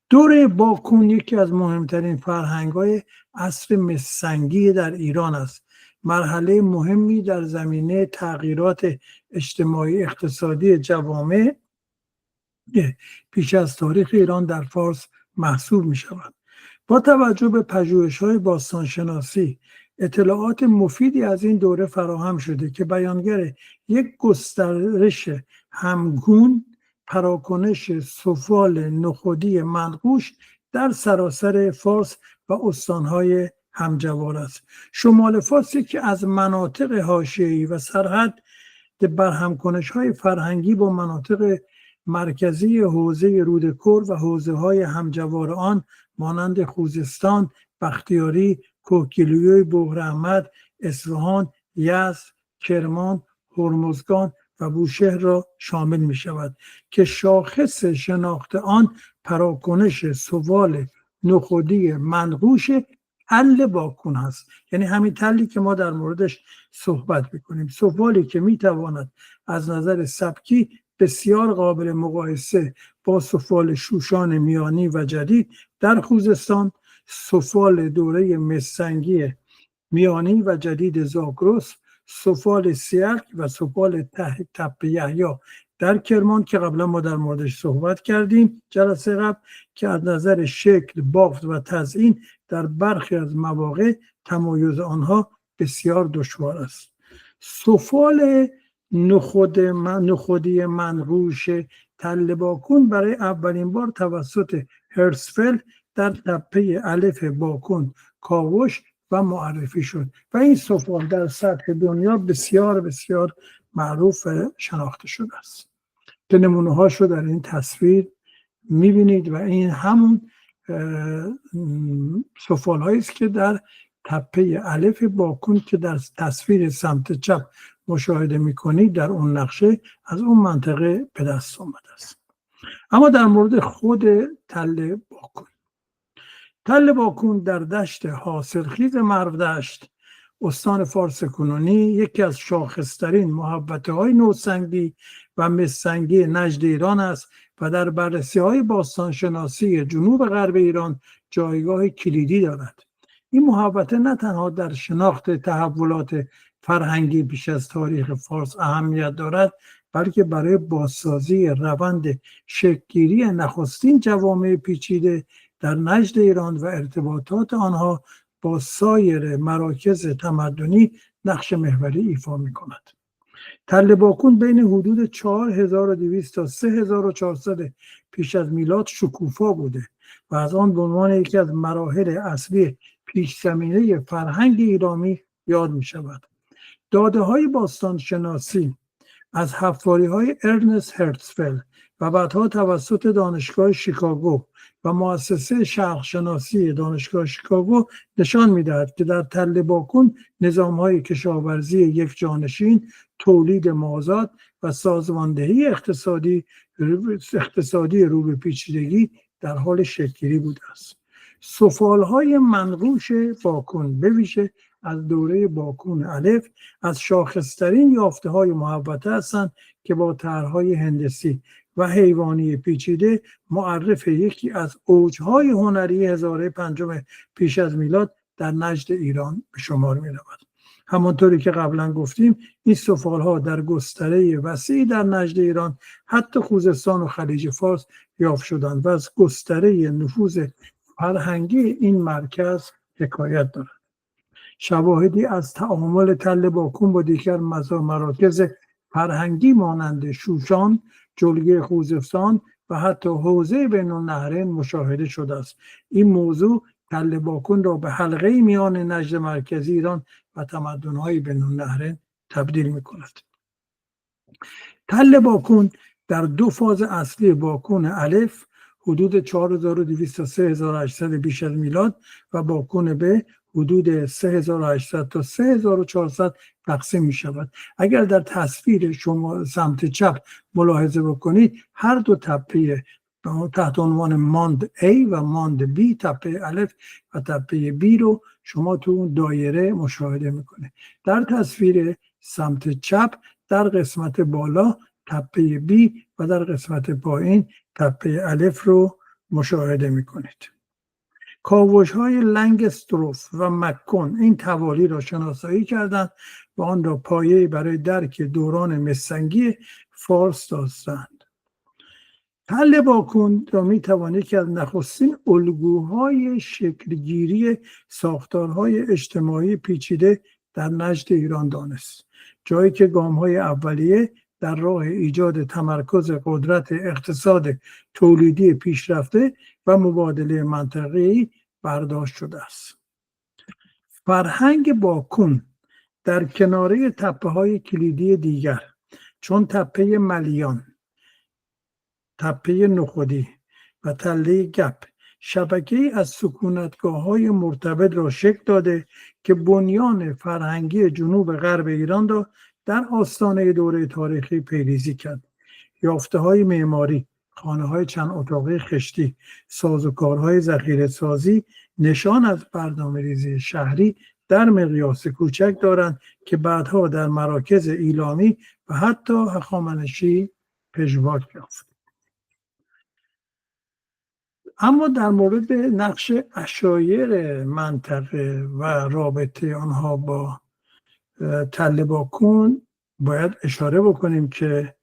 دوره باکون یکی از مهمترین فرهنگ‌های عصر مصرسنگی در ایران است. مرحله مهمی در زمینه تغییرات اجتماعی اقتصادی جوامع پیش از تاریخ ایران در فارس محسوب می شود. با توجه به پژوهش‌های باستانشناسی اطلاعات مفیدی از این دوره فراهم شده که بیانگر یک گسترش همگون پراکنش سفال نخودی منقوش در سراسر فارس و استانهای همجوار است. شمال فارس که از مناطق حاشیه‌ای و سرحد برهمکنش‌های فرهنگی با مناطق مرکزی حوزه رودکور و حوزه‌های همجوار آن مانند خوزستان، بختیاری، کوکیلوی، بوهراحمد، اصفهان، یزد، کرمان، هرمزگان و بوشهر را شامل می شود که شاخص شناخت آن پراکنش سفال نخودی منقوش تل باکون هست. یعنی همین تلی که ما در موردش صحبت میکنیم، سفالی که میتواند از نظر سبکی بسیار قابل مقایسه با سفال شوشان میانی و جدید در خوزستان، سفال دوره مسنگی میانی و جدید زاگرس، سفال سیرک و سفال تپه یحیی در کرمان که قبلا ما در موردش صحبت کردیم جلسه قبل، که از نظر شکل، بافت و تزیین در برخی از مواقع تمایز آنها بسیار دشوار است. سفال نخودی منقوش تل باکون برای اولین بار توسط هرتزفلد در تپه الف باکون کاوش و معرفی شد و این سفال در سطح دنیا بسیار بسیار معروف و شناخته شده است که نمونه هاشو در این تصویر میبینید و این همون سفال هایی است که در تپه الف باکون که در تصویر سمت چپ مشاهده میکنید در اون نقشه از اون منطقه به دست آمده است. اما در مورد خود تل باکون، تل باکون در دشت حاصلخیز مروردشت استان فارس کنونی یکی از شاخصترین محوطه های نوسنگی و مسنگی نجد ایران است و در بررسی های باستانشناسی جنوب غرب ایران جایگاه کلیدی دارد. این محوطه نه تنها در شناخت تحولات فرهنگی پیش از تاریخ فارس اهمیت دارد، بلکه برای بازسازی روند شکل‌گیری نخستین جوامع پیچیده در نجد ایران و ارتباطات آنها با سایر مراکز تمدنی نقش محوری ایفا می‌کند. تل باکون بین حدود 4200 تا 3400 پیش از میلاد شکوفا بوده و از آن به عنوان یکی از مراحل اصلی پیش زمینه فرهنگ ایرانی یاد می شود. داده های باستان شناسی از حفاری های ارنست هرتزفلد و بعدها توسط دانشگاه شیکاگو و مؤسسه شرق شناسی دانشگاه شیکاگو نشان می دهد که در تل باکون نظام های کشاورزی یک جانشین، تولید مازاد و سازماندهی اقتصادی رو به پیچیدگی در حال شکل‌گیری بوده است. سفال‌های منقوش باکون به ویژه از دوره باکون الف از شاخصترین یافته‌های محوطه هستند که با طرح‌های هندسی و حیوانی پیچیده معرف یکی از اوج‌های هنری هزاره پنجم پیش از میلاد در نجد ایران به شمار می‌رود. همانطوری که قبلا گفتیم این سفال‌ها در گستره وسیعی در نجد ایران حتی خوزستان و خلیج فارس یافت شدند و از گستره نفوذ فرهنگی این مرکز حکایت دارد. شواهدی از تعامل تل باکون با دیگر مراکز فرهنگی مانند شوشان، جلگه خوزستان و حتی حوزه بین النهرین مشاهده شده است. این موضوع تل باکون را به حلقه میان نجد مرکزی ایران و تمدن‌های بین النهرین تبدیل می‌کند. تل باکون در دو فاز اصلی باکون الف حدود 4200 تا 3800 پیش از میلاد و باکون ب حدود 3800 تا 3400 تقسیم می شود. اگر در تصویر شما سمت چپ ملاحظه بکنید هر دو تپه تحت عنوان ماند A و ماند B، تپه الف و تپه B رو شما تو اون دایره مشاهده میکنید. در تصویر سمت چپ در قسمت بالا تپه B و در قسمت پایین تپه الف رو مشاهده میکنید. کاوش‌های لنگستروف و مکون این توالی را شناسایی کردند و آن را پایه‌ای برای درک دوران مسنگی فارس ساختند. تل باکون را می توان که از نخستین الگوهای شکلگیری ساختارهای اجتماعی پیچیده در نجد ایران دانست، جایی که گام‌های اولیه در راه ایجاد تمرکز قدرت اقتصاد تولیدی پیشرفته و مبادله منطقه‌ای برداشت شده است. فرهنگ باکون در کناره تپه‌های کلیدی دیگر چون تپه ملیان، تپه نخودی و تله گپ شبکه‌ای از سکونتگاه‌های مرتبط را شکل داده که بنیان فرهنگی جنوب غرب ایران را در آستانه دوره تاریخی پیریزی کرد. یافته‌های معماری، خانه‌های چند اتاقه خشتی، سازوکارهای ذخیره‌سازی نشان از برنامه‌ریزی شهری در مقیاس کوچک دارند که بعدها در مراکز ایلامی و حتی هخامنشی پژواک یافت. اما در مورد نقش عشایر منطقه و رابطه آنها با تل باکون باید اشاره بکنیم که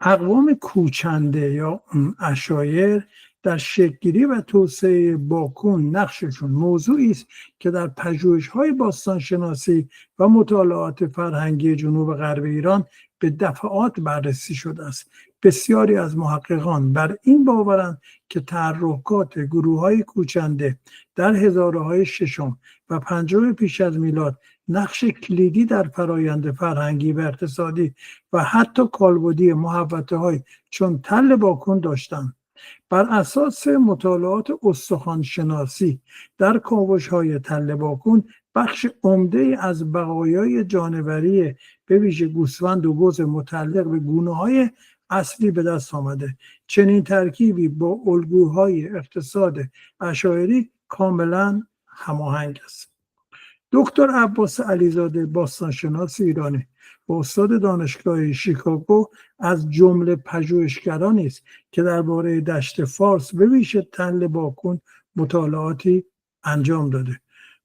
اقوام کوچنده یا عشایر در شکل‌گیری و توسعه باکون نقششون موضوعی است که در پژوهش‌های باستانشناسی و مطالعات فرهنگی جنوب غرب ایران به دفعات بررسی شده است. بسیاری از محققان بر این باورند که تحرکات گروه‌های کوچنده در هزاره‌های ششم و پنجم پیش از میلاد نقش کلیدی در فرایند فرهنگی و اقتصادی و حتی کالبدی محوطه‌های چون تل باکون داشتند. بر اساس مطالعات استخوان‌شناسی در کاوش‌های تل باکون بخش عمده از بقایای جانوری به ویژه گوسفند و بز متعلق به گونه‌های اصلی به دست آمده. چنین ترکیبی با الگوهای اقتصاد عشایری کاملا هماهنگ است. دکتر عباس علیزاده باستانشناس ایرانی و استاد دانشگاه شیکاگو از جمله پژوهشگرانی است که درباره دشت فارس به ویژه تل باکون مطالعاتی انجام داده.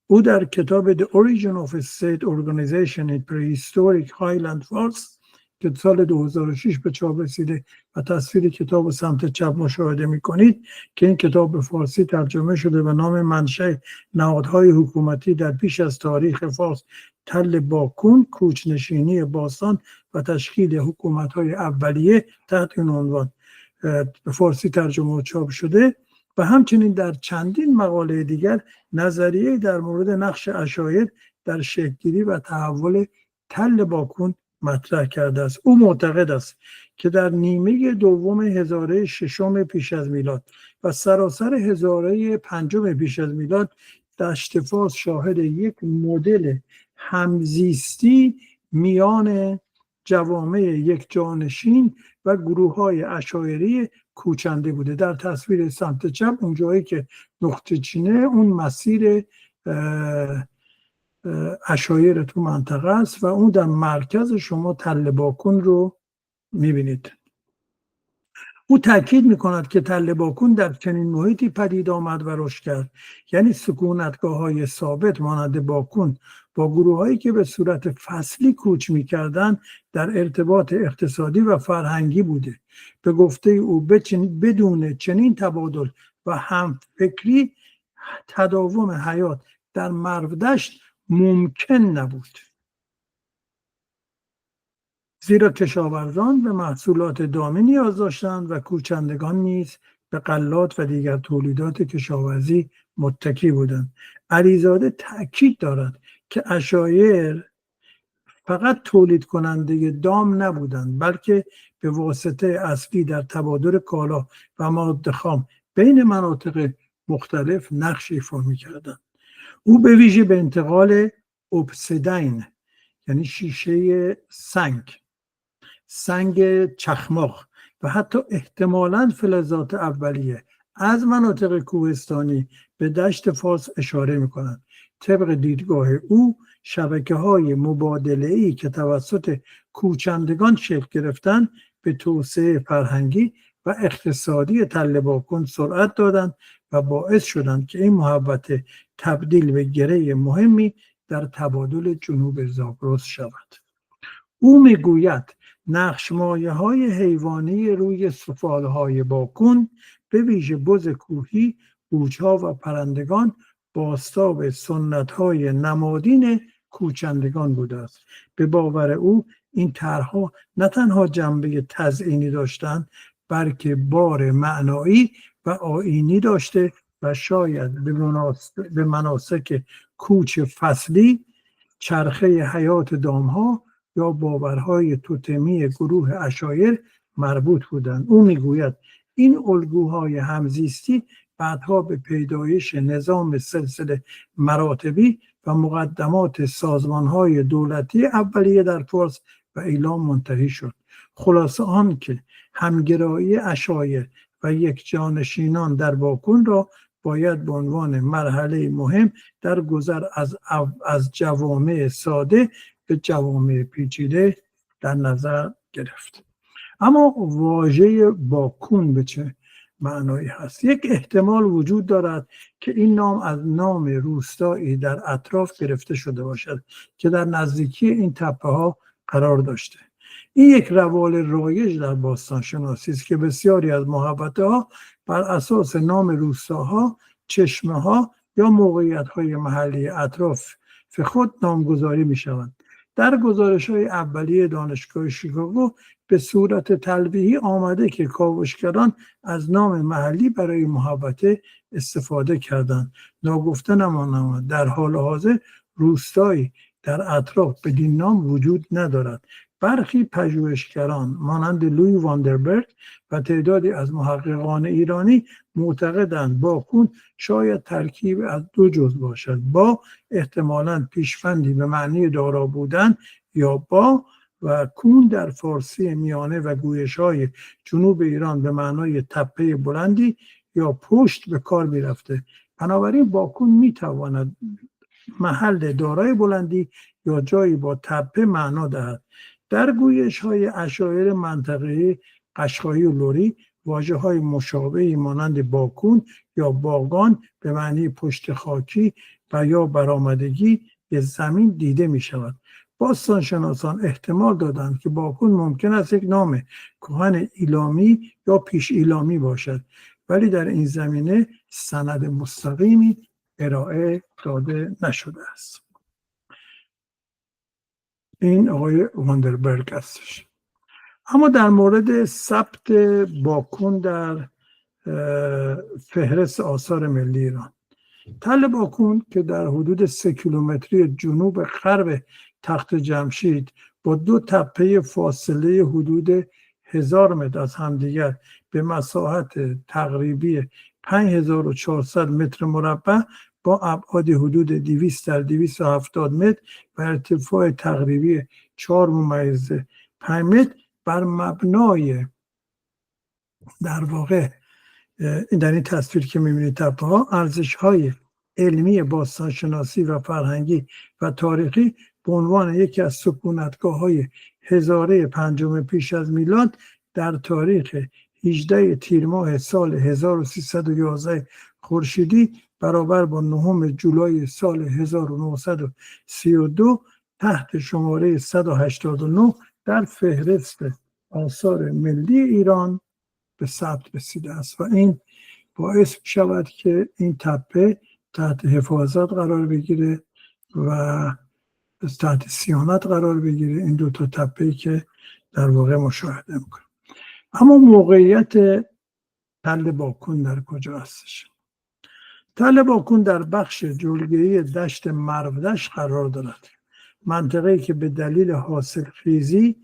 او در کتاب The Origin of a State Organization in Prehistoric Highland Forest که سال 2006 به چاپ رسیده و تصویر کتاب سمت چپ مشاهده می‌کنید که این کتاب به فارسی ترجمه شده به نام منشأ نهادهای حکومتی در پیش از تاریخ فارس، تل باکون، کوچ‌نشینی باستان و تشکیل حکومت‌های اولیه تحت این عنوان به فارسی ترجمه و چاپ شده و همچنین در چندین مقاله دیگر نظریه در مورد نقش عشایر در شکل‌گیری و تحول تل باکون مطرح کرده است. او معتقد است که در نیمه دوم هزاره ششم پیش از میلاد و سراسر هزاره پنجم پیش از میلاد دشت فارس شاهد یک مدل همزیستی میان جوامع یک جانشین و گروه‌های عشایری کوچنده بوده. در تصویر سمت چپ اونجایی که نقطه چینه اون مسیر عشایر تو منطقه است و اون در مرکز شما تل باکون رو میبینید. او تاکید میکند که تل باکون در چنین محیطی پدید آمد و رشد کرد، یعنی سکونتگاه‌های ثابت مانند باکون با گروه‌هایی که به صورت فصلی کوچ میکردند در ارتباط اقتصادی و فرهنگی بوده. به گفته او بدون چنین تبادل و همفکری تداوم حیات در مرودشت ممکن نبود، زیرا کشاورزان به محصولات دامی نیاز داشتند و کوچندگان نیز به غلات و دیگر تولیدات کشاورزی متکی بودند. علیزاده تأکید دارد که عشایر فقط تولید کننده دام نبودند، بلکه به واسطه اصلی در تبادل کالا و مواد خام بین مناطق مختلف نقش ایفا می‌کردند. او به ویژه به انتقال اوبسیدین یعنی شیشه سنگ چخماق و حتی احتمالاً فلزات اولیه از مناطق کوهستانی به دشت فارس اشاره می‌کنند. طبق دیدگاه او شبکه‌های مبادله‌ای که توسط کوچندگان شکل گرفتند به توسعه فرهنگی و اقتصادی تل باکون سرعت دادند و باعث شدند که این محوطه تبدیل به گره مهمی در تبادل جنوب زاگرس شود. او میگوید نقش‌مایه‌های حیوانی روی سفالهای باکون به ویژه بز کوهی، قوچ‌ها و پرندگان بازتاب سنت‌های نمادین کوچندگان بوده است. به باور او این طرح‌ها نه تنها جنبه تزئینی داشتند بلکه بار معنایی و آیینی داشته و شاید به مناسک کوچ فصلی، چرخه حیات دامها یا باورهای توتمی گروه عشایر مربوط بودند. او میگوید این الگوهای همزیستی بعدها به پیدایش نظام سلسله مراتبی و مقدمات سازمانهای دولتی اولیه در فارس و ایلام منتهی شد. خلاصه آن که همگرایی عشایر و یک جانشینان در باکون را باید به عنوان مرحله مهم در گذر از جوامع ساده به جوامع پیچیده در نظر گرفت. اما واژه باکون به چه معنایی هست؟ یک احتمال وجود دارد که این نام از نام روستایی در اطراف گرفته شده باشد که در نزدیکی این تپه ها قرار داشته. این یک روال رایج در باستان شناسی است که بسیاری از محوطه ها بر اساس نام روستاها، چشمه ها یا موقعیت های محلی اطراف خود نامگذاری می شوند. در گزارش های اولیه دانشگاه شیکاگو به صورت تلویحی آمده که کاوشگران از نام محلی برای محوطه استفاده کردند. ناگفته نماند در حال حاضر روستایی در اطراف بدین نام وجود ندارد. برخی پژوهشگران مانند لوی واندربرگ و تعدادی از محققان ایرانی معتقدند باکون شاید ترکیب از دو جزء باشد، با احتمالاً پیشوندی به معنی دارا بودن یا با، و کون در فارسی میانه و گویش‌های جنوب ایران به معنای تپه بلندی یا پشت به کار می‌رفته. بنابراین باکون می‌تواند محل دارای بلندی یا جایی با تپه معنا دهد. در گویش‌های عشایر منطقه قشقایی و لری واژه‌های مشابهی مانند باکون یا باغان به معنی پشت خاکی و یا برآمدگی زمین دیده می‌شود. باستانشناسان احتمال دادند که باکون ممکن است یک نام کهن ایلامی یا پیش ایلامی باشد، ولی در این زمینه سند مستقیمی ارائه داده نشده است. این آقای واندربرگ هستش. اما در مورد ثبت باکون در فهرست آثار ملی ایران، تل باکون که در حدود 3 کیلومتری جنوب غرب تخت جمشید با دو تپه فاصله حدود 1000 متر از همدیگر به مساحت تقریبی 5400 متر مربع با ابعاد حدود 200 در 270 متر و ارتفاع تقریبی 4.5 متر بر مبنای در واقع در این تصویر که می‌بینید تپه ها ارزش‌های علمی باستانشناسی و فرهنگی و تاریخی به عنوان یکی از سکونتگاه‌های هزاره پنجم پیش از میلاد در تاریخ 18 تیر ماه سال 1311 خورشیدی برابر با 9 جولای سال 1932 تحت شماره 189 در فهرست آثار ملی ایران به ثبت رسیده است و این باعث شود که این تپه تحت حفاظت قرار بگیره و تحت صیانت قرار بگیره. این دو تا تپه‌ای که در واقع مشاهده میکنیم. اما موقعیت تل باکون در کجا هستش؟ تل باکون در بخش جلگه‌ای دشت مروردشت قرار دارد. منطقه‌ای که به دلیل حاصلخیزی،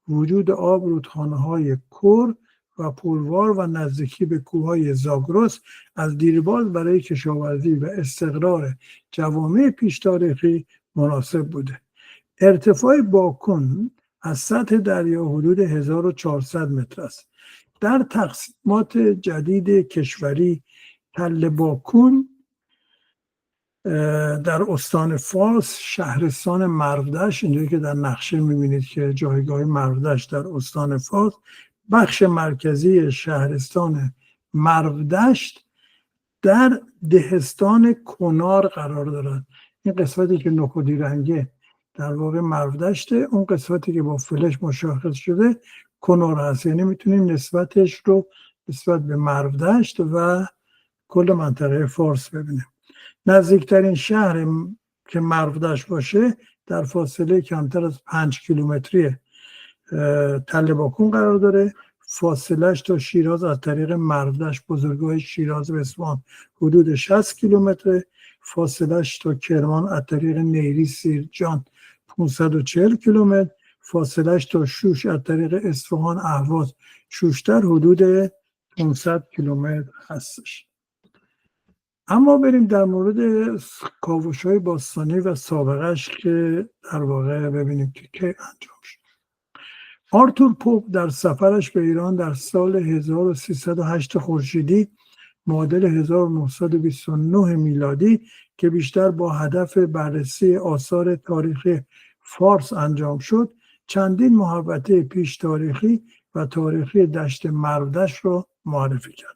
وجود آب رودخانه‌های کور و پولوار و نزدیکی به کوههای زاگرس از دیرباز برای کشاورزی و استقرار جوامع پیش تاریخی مناسب بوده. ارتفاع باکون از سطح دریا حدود 1400 متر است. در تقسیمات جدید کشوری تل باکون در استان فارس شهرستان مروردشت، اینجایی که در نقشه می‌بینید که جایگاه مروردشت در استان فارس، بخش مرکزی شهرستان مروردشت در دهستان کنار قرار دارد. این قسمتی که نخودی رنگه در واقع مرودشته، اون قسمتی که با فلش مشخص شده کنار هست. یعنی میتونیم نسبتش رو نسبت به مرودشت و کل منطقه فارس ببینیم. نزدیکترین شهر که مرودشت باشه در فاصله کمتر از 5 کیلومتری تل باکون قرار داره. فاصلهش تا شیراز از طریق مرودشت بزرگراه شیراز و اصفهان حدود 60 کیلومتر. فاصلهش تا کرمان از طریق نیری سیرجان 540 کیلومتر. فاصلهش تا شوش از طریق اصفهان اهواز شوشتر حدود 500 کیلومتر هستش. اما بریم در مورد کاوش‌های باستانی و سابقهش که در واقع ببینیم که کی انجام شد. آرتور پوپ در سفرش به ایران در سال 1308 خورشیدی معادل 1929 میلادی که بیشتر با هدف بررسی آثار تاریخی فارس انجام شد، چندین محوطه پیش تاریخی و تاریخی دشت مرودشت را معرفی کرد.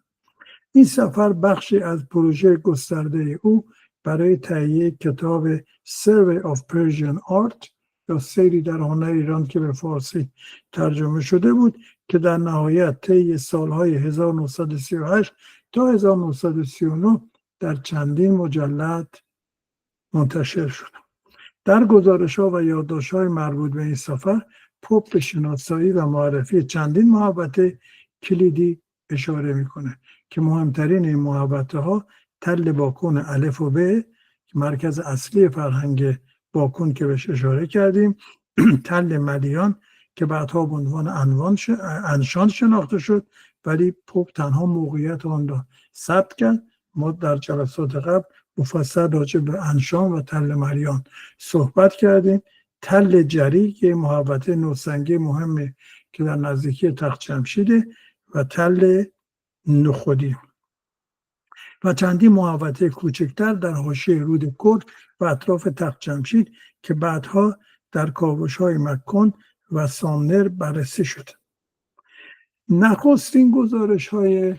این سفر بخشی از پروژه گسترده او برای تهیه کتاب Survey of Persian Art یا سیری در هنر ایران که به فارسی ترجمه شده بود که در نهایت طی سالهای 1938 تا 1939 در چندین مجلد منتشر شد. در گزارش‌ها و یادداشت‌های مربوط به این سفر پوپ به شناسایی و معرفی چندین محوطه کلیدی اشاره میکنه که مهمترین این محوطه‌ها تل باکون الف و ب که مرکز اصلی فرهنگ باکون که بهش اشاره کردیم، تل ملیان که بعدها به عنوان انشان شناخته شد ولی پوپ تنها موقعیت آن را ثبت کرد. ما در جلسات قبل مفصل راجع به انشان و تل ملیان صحبت کردیم. تل جری که محوطه نوسنگی مهمه که در نزدیکی تخت جمشیده و تل نخودی و چندین محوطه کوچکتر در حاشیه رود کرد و اطراف تخت جمشید که بعدها در کاوش‌های مکن و سامنر بررسی شد. نخستین گزارش‌های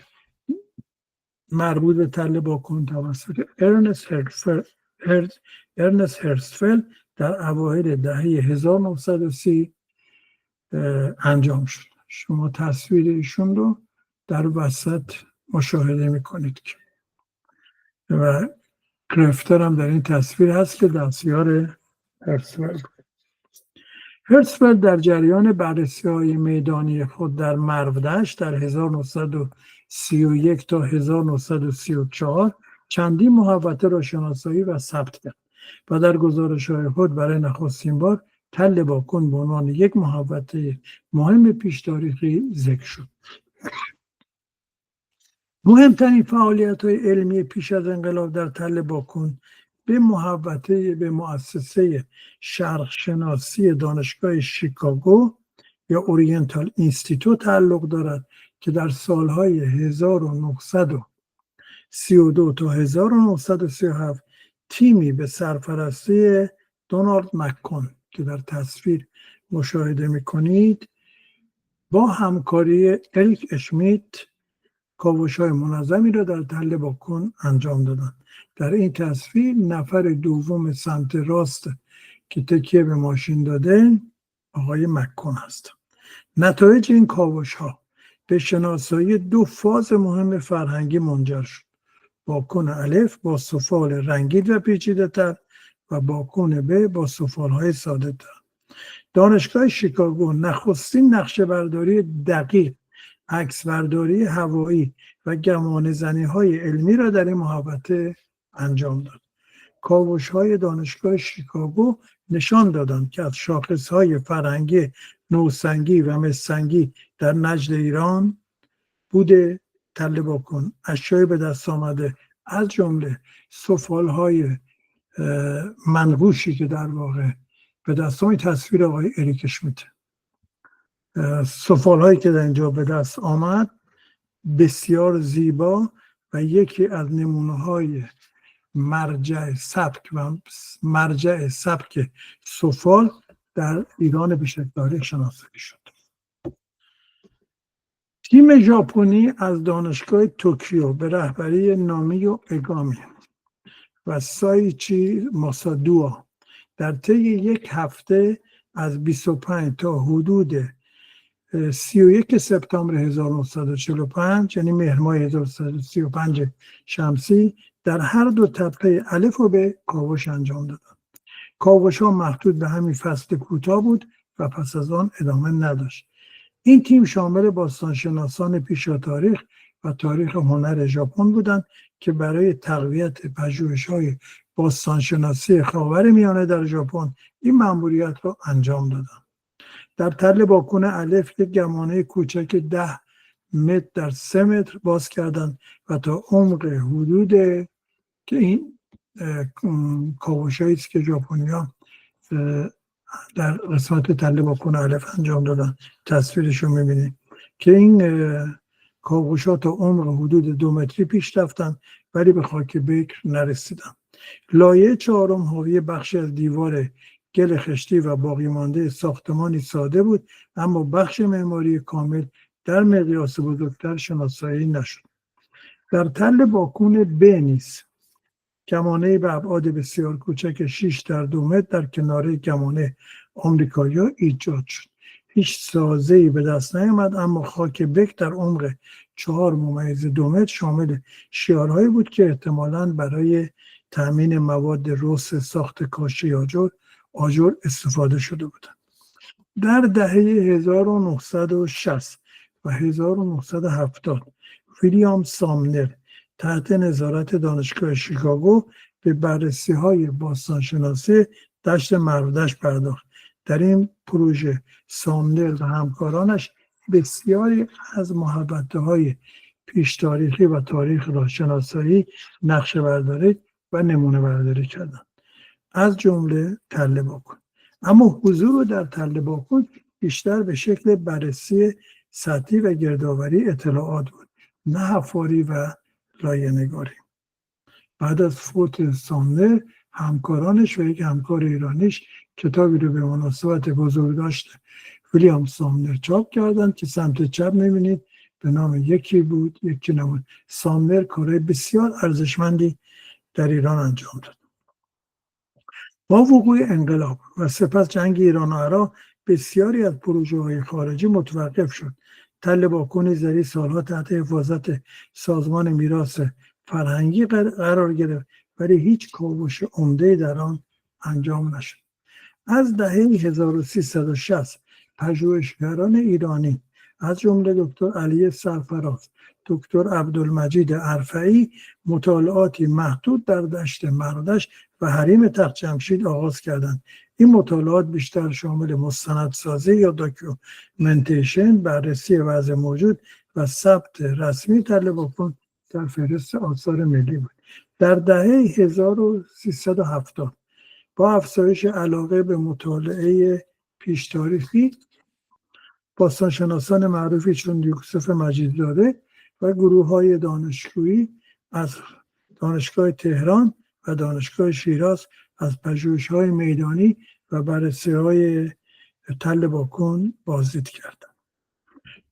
مربوط به تل باکون توسط ارنست هرتزفلد در اوایل دهه 1930 انجام شد. شما تصویر ایشون رو در وسط مشاهده میکنید و کرفتر هم در این تصویر هست که دستیار هرتزفلد در جریان بررسی‌های میدانی خود در مرودشت در 1931 تا 1934 چندین محوطه را شناسایی و ثبت کرد و در گزارش‌های خود برای نخستین بار تل باکون به عنوان یک محوطه مهم پیش تاریخی ذکر شد. مهمترین فعالیت‌های علمی پیش از انقلاب در تل باکون به مؤسسه شرقشناسی دانشگاه شیکاگو یا اورینتال اینستیتوت تعلق دارد که در سالهای 1932 تا 1937 تیمی به سرپرستی دونالد مککون که در تصویر مشاهده می‌کنید با همکاری اریک اشمیت کاوش‌های منظمی را در تل باکون انجام دادند. در این تصویر نفر دوم سمت راست که تکیه به ماشین داده آقای مککون است. نتایج این کاوش‌ها به شناسایی دو فاز مهم فرهنگی منجر شد: باکون الف با سفال رنگین و پیچیده‌تر و باکون ب با سفال‌های ساده‌تر. دانشگاه شیکاگو نخستین نقشه‌برداری دقیق، عکسبرداری هوایی و گمانه‌زنی‌های علمی را در این محوطه انجام داد. کاوش‌های دانشگاه شیکاگو نشان دادند که از شاخص‌های فرهنگی نوسنگی و مسنگی در نجد ایران بوده تل باکون اشیای به دست آمده از جمله سفال‌های منقوشی که در واقع به دست آمد. تصویر آقای اریک اشمیت سفال‌هایی که در اینجا به دست آمد بسیار زیبا و یکی از نمونه‌های مرجع سبک سفال در ایران به شکل تاریخ شناسایی شد. تیم ژاپنی از دانشگاه توکیو به رهبری نامیو اگامی و سایچی ماسادوا در طی یک هفته از 25 تا حدود 31 سپتامبر 1945 یعنی مهر ماه 1935 شمسی در هر دو تپه الف و ب کاوش انجام دادند. کاوش‌ها محدود به همین فصل کوتاه بود و پس از آن ادامه نداشت. این تیم شامل باستانشناسان پیشاتاریخ و تاریخ هنر ژاپن بودند که برای تقویت پژوهش‌های باستانشناسی خاورمیانه در ژاپن این مأموریت را انجام دادند. در تل باکون الف یک گمانه کوچک 10 متر در 3 متر باز کردند و تا عمق حدود که این کاوش‌هایی است که ژاپنی‌ها در قسمت تله باکون الف انجام دادن، تصویرش رو می‌بینید که این کاوش‌ها تا عمق حدود 2 متری پیش رفتن ولی به خاک بکر نرسیدن. لایه چهارم حاوی بخشی از دیوار گل خشتی و باقی مانده ساختمانی ساده بود، اما بخش معماری کامل در مقیاس بزرگتر شناسایی نشد. در تل باکون ب نیز گمانه به ابعاد بسیار کوچک 6 در 2 متر در کناره گمانه آمریکایی‌ها ایجاد شد. هیچ سازه‌ای به دست نیامد، اما خاک بک در عمق 4.2 متر شامل شیارهایی بود که احتمالاً برای تأمین مواد رس ساخت کاشی آجر استفاده شده بودند. در دهه 1960 و 1970 ویلیام سامنر تحت نظارت دانشگاه شیکاگو به بررسی‌های باستانشناسی دشت مردشت پرداخت. در این پروژه سامنر و همکارانش بسیاری از محوطه‌های پیش تاریخی و تاریخ را شناسایی، نقشه برداری و نمونه برداری کردند، از جمله تله باکون. اما حضور در تله باکون بیشتر به شکل بررسی سطحی و گردآوری اطلاعات بود، نه حفاری و لایه‌نگاری. بعد از فوت سامنر همکارانش و یک همکار ایرانیش کتابی رو به مناسبت بزرگداشت ویلیام سامنر چاپ کردند که سمت چپ می‌بینید به نام یکی بود یکی نبود. سامنر کارهای بسیار ارزشمندی در ایران انجام داد. با وقوع انقلاب و سپس جنگ ایران و عراق بسیاری از پروژه‌های خارجی متوقف شد. تل باکون زری سالها تحت حفاظت سازمان میراث فرهنگی قرار گرفت ولی هیچ کاوش عمده‌ای در آن انجام نشد. از دهه 1360 پژوهشگران ایرانی از جمله دکتر علی سرفراز، دکتر عبدالمجید ارفعی مطالعاتی محدود در دشت مردشت و حریم تخت جمشید آغاز کردند. این مطالعات بیشتر شامل مستندسازی یا داکیومنتیشن، بررسی وضع موجود و ثبت رسمی تله باکون در فهرست آثار ملی بود. در دهه 1370 با افزایش علاقه به مطالعه پیش تاریخی، باستانشناسان معروفی چون یوسف مجیدزاده و گروه‌های دانشجویی از دانشگاه تهران و دانشگاه شیراز از پژوهش‌های میدانی و بررسی‌های تل باکون بازدید کردند.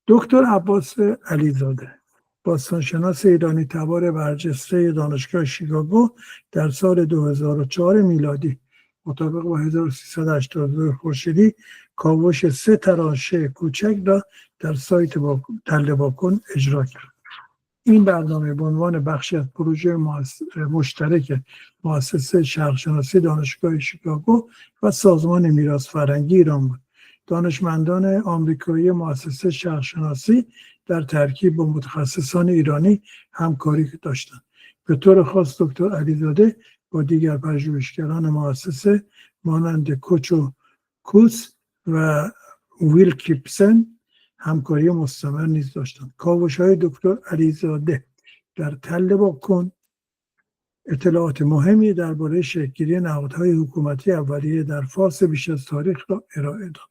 دکتر عباس علیزاده، باستانشناس ایرانی تبار برجسته دانشگاه شیکاگو، در سال 2004 میلادی مطابق با 1382 خورشیدی کاوش 3 تراشه کوچک را در سایت تله باکون اجرا کرد. این برنامه به عنوان بخشی از پروژه مشترک مؤسسه شرق‌شناسی دانشگاه شیکاگو و سازمان میراث فرهنگی ایران بود. دانشمندان آمریکایی مؤسسه شرق‌شناسی در ترکیب با متخصصان ایرانی همکاری داشتند. به طور خاص دکتر علیزاده با دیگر پژوهشگران مؤسسه مانند کوچو کوس و ویل کیپسن همکاری مستمر نیز داشتند. کاوش‌های دکتر علیزاده در تله باکون اطلاعات مهمی درباره شکل‌گیری نهادهای حکومتی اولیه در فارس بیش از تاریخ را ارائه داد.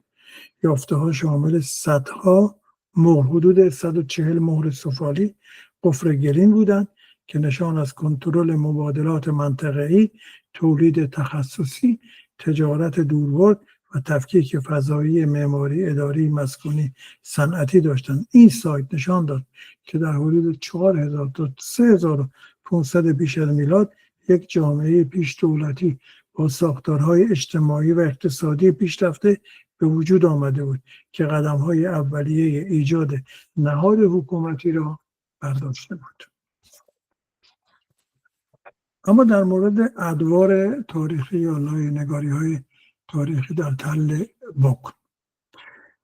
یافته‌ها شامل صدها مهر، حدود 140 مهر سفالی قفر گرین بودند که نشان از کنترل مبادلات منطقه‌ای، تولید تخصصی، تجارت دوربرد و تفکیک فضایی معماری، اداری، مسکونی، صنعتی داشتند. این سایت نشان داد که در حدود 4000 تا 3500 پیش از میلاد یک جامعه پیش دولتی با ساختارهای اجتماعی و اقتصادی پیشرفته به وجود آمده بود که قدم‌های اولیه ایجاد نهاد حکومتی را برداشته بود. اما در مورد ادوار تاریخی یا لایه‌نگاری‌های تاریخی در تل باکون،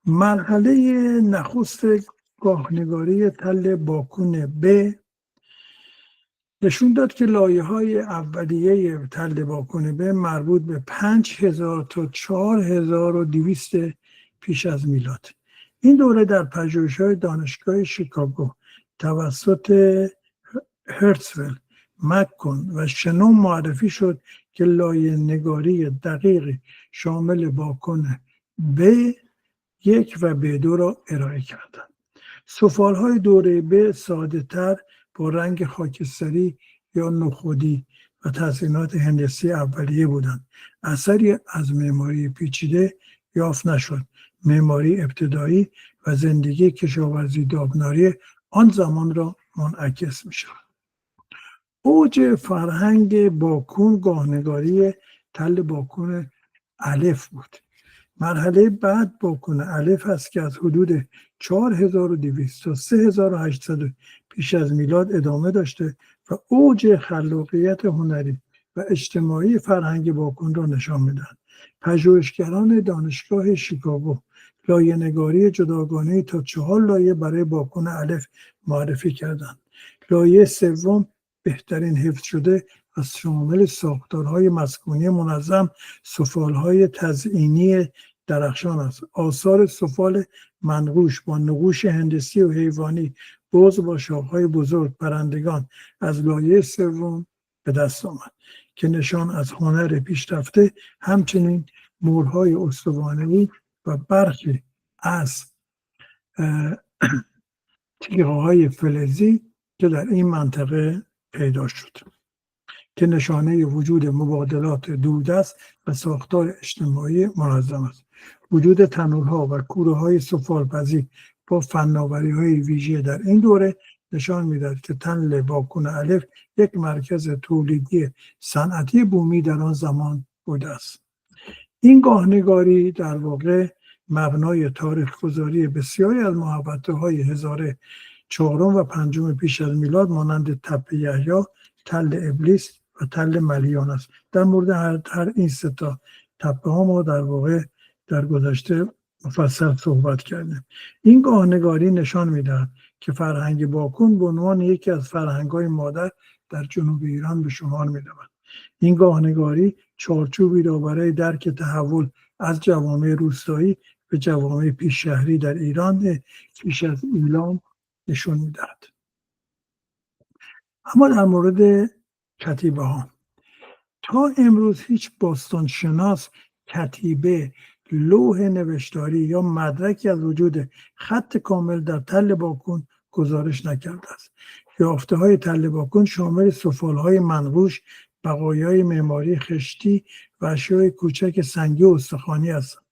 مرحله نخست گاهنگاری تل باکون ب نشون داد که لایه‌های اولیه تل باکون ب مربوط به 5000 تا 4200 پیش از میلاد. این دوره در پژوهش‌های دانشگاه شیکاگو توسط هرتزفلد، مک‌کون و شنون معرفی شد که لایه‌نگاری دقیق شامل باکون B1 و B2 را ارائه کردند. سفال‌های دوره B ساده‌تر با رنگ خاکستری یا نخودی و تزئینات هندسی اولیه بودند. اثری از معماری پیچیده یافت نشد. معماری ابتدایی و زندگی کشاورزی دابناری آن زمان را منعکس می‌شود. اوج فرهنگ باکون گاهنگاری تل باکون الف بود. مرحله بعد باکون الف است که از حدود 4200 تا 3800 پیش از میلاد ادامه داشته و اوج خلاقیت هنری و اجتماعی فرهنگ باکون را نشان می‌دهد. پژوهشگران دانشگاه شیکاگو لایه‌نگاری جداگانه تا 4 لایه برای باکون الف معرفی کردند. لایه سوم بهترین حفظ شده و شامل ساختارهای مسکونی منظم، سفالهای تزئینی درخشان است. آثار سفال منقوش با نقوش هندسی و حیوانی، بز با شاخهای بزرگ، پرندگان از لایه سوم به دست آمد که نشان از هنر پیشرفته. همچنین مورهای استوانه‌ای و برخی از تیغه‌های فلزی که در این منطقه پیدا شد که نشانه وجود مبادلات دوردست و ساختار اجتماعی منظم است. وجود تنورها و کوره‌های سفالپزی با فناوری‌های ویژه در این دوره نشان می‌دهد که تل باکون الف یک مرکز تولیدی صنعتی بومی در آن زمان بوده است. این گاهنگاری در واقع مبنای تاریخ‌گذاری بسیاری از محوطه‌های هزاره چهارم و پنجم پیش از میلاد مانند تپه یحیی، تل ابلیس و تل ملیان است. در مورد هر این سه تا تپه ها ما در واقع در گذشته مفصل صحبت کردیم. این گاهنگاری نشان می‌دهد که فرهنگ باکون به عنوان یکی از فرهنگ‌های مادر در جنوب ایران به شمار می‌رود. این گاهنگاری چارچوبی را برای درک تحول از جوامع روستایی به جوامع پیش‌شهری در ایران پیش از ایلام نشون می‌دهد. اما در مورد کتیبه ها، تا امروز هیچ باستانشناس کتیبه، لوح نوشتاری یا مدرکی از وجود خط کامل در تل باکون گزارش نکرده است. یافته‌های تل باکون شامل سفال‌های منقوش، بقایای معماری خشتی و اشیاء کوچک سنگی و استخوانی هستند.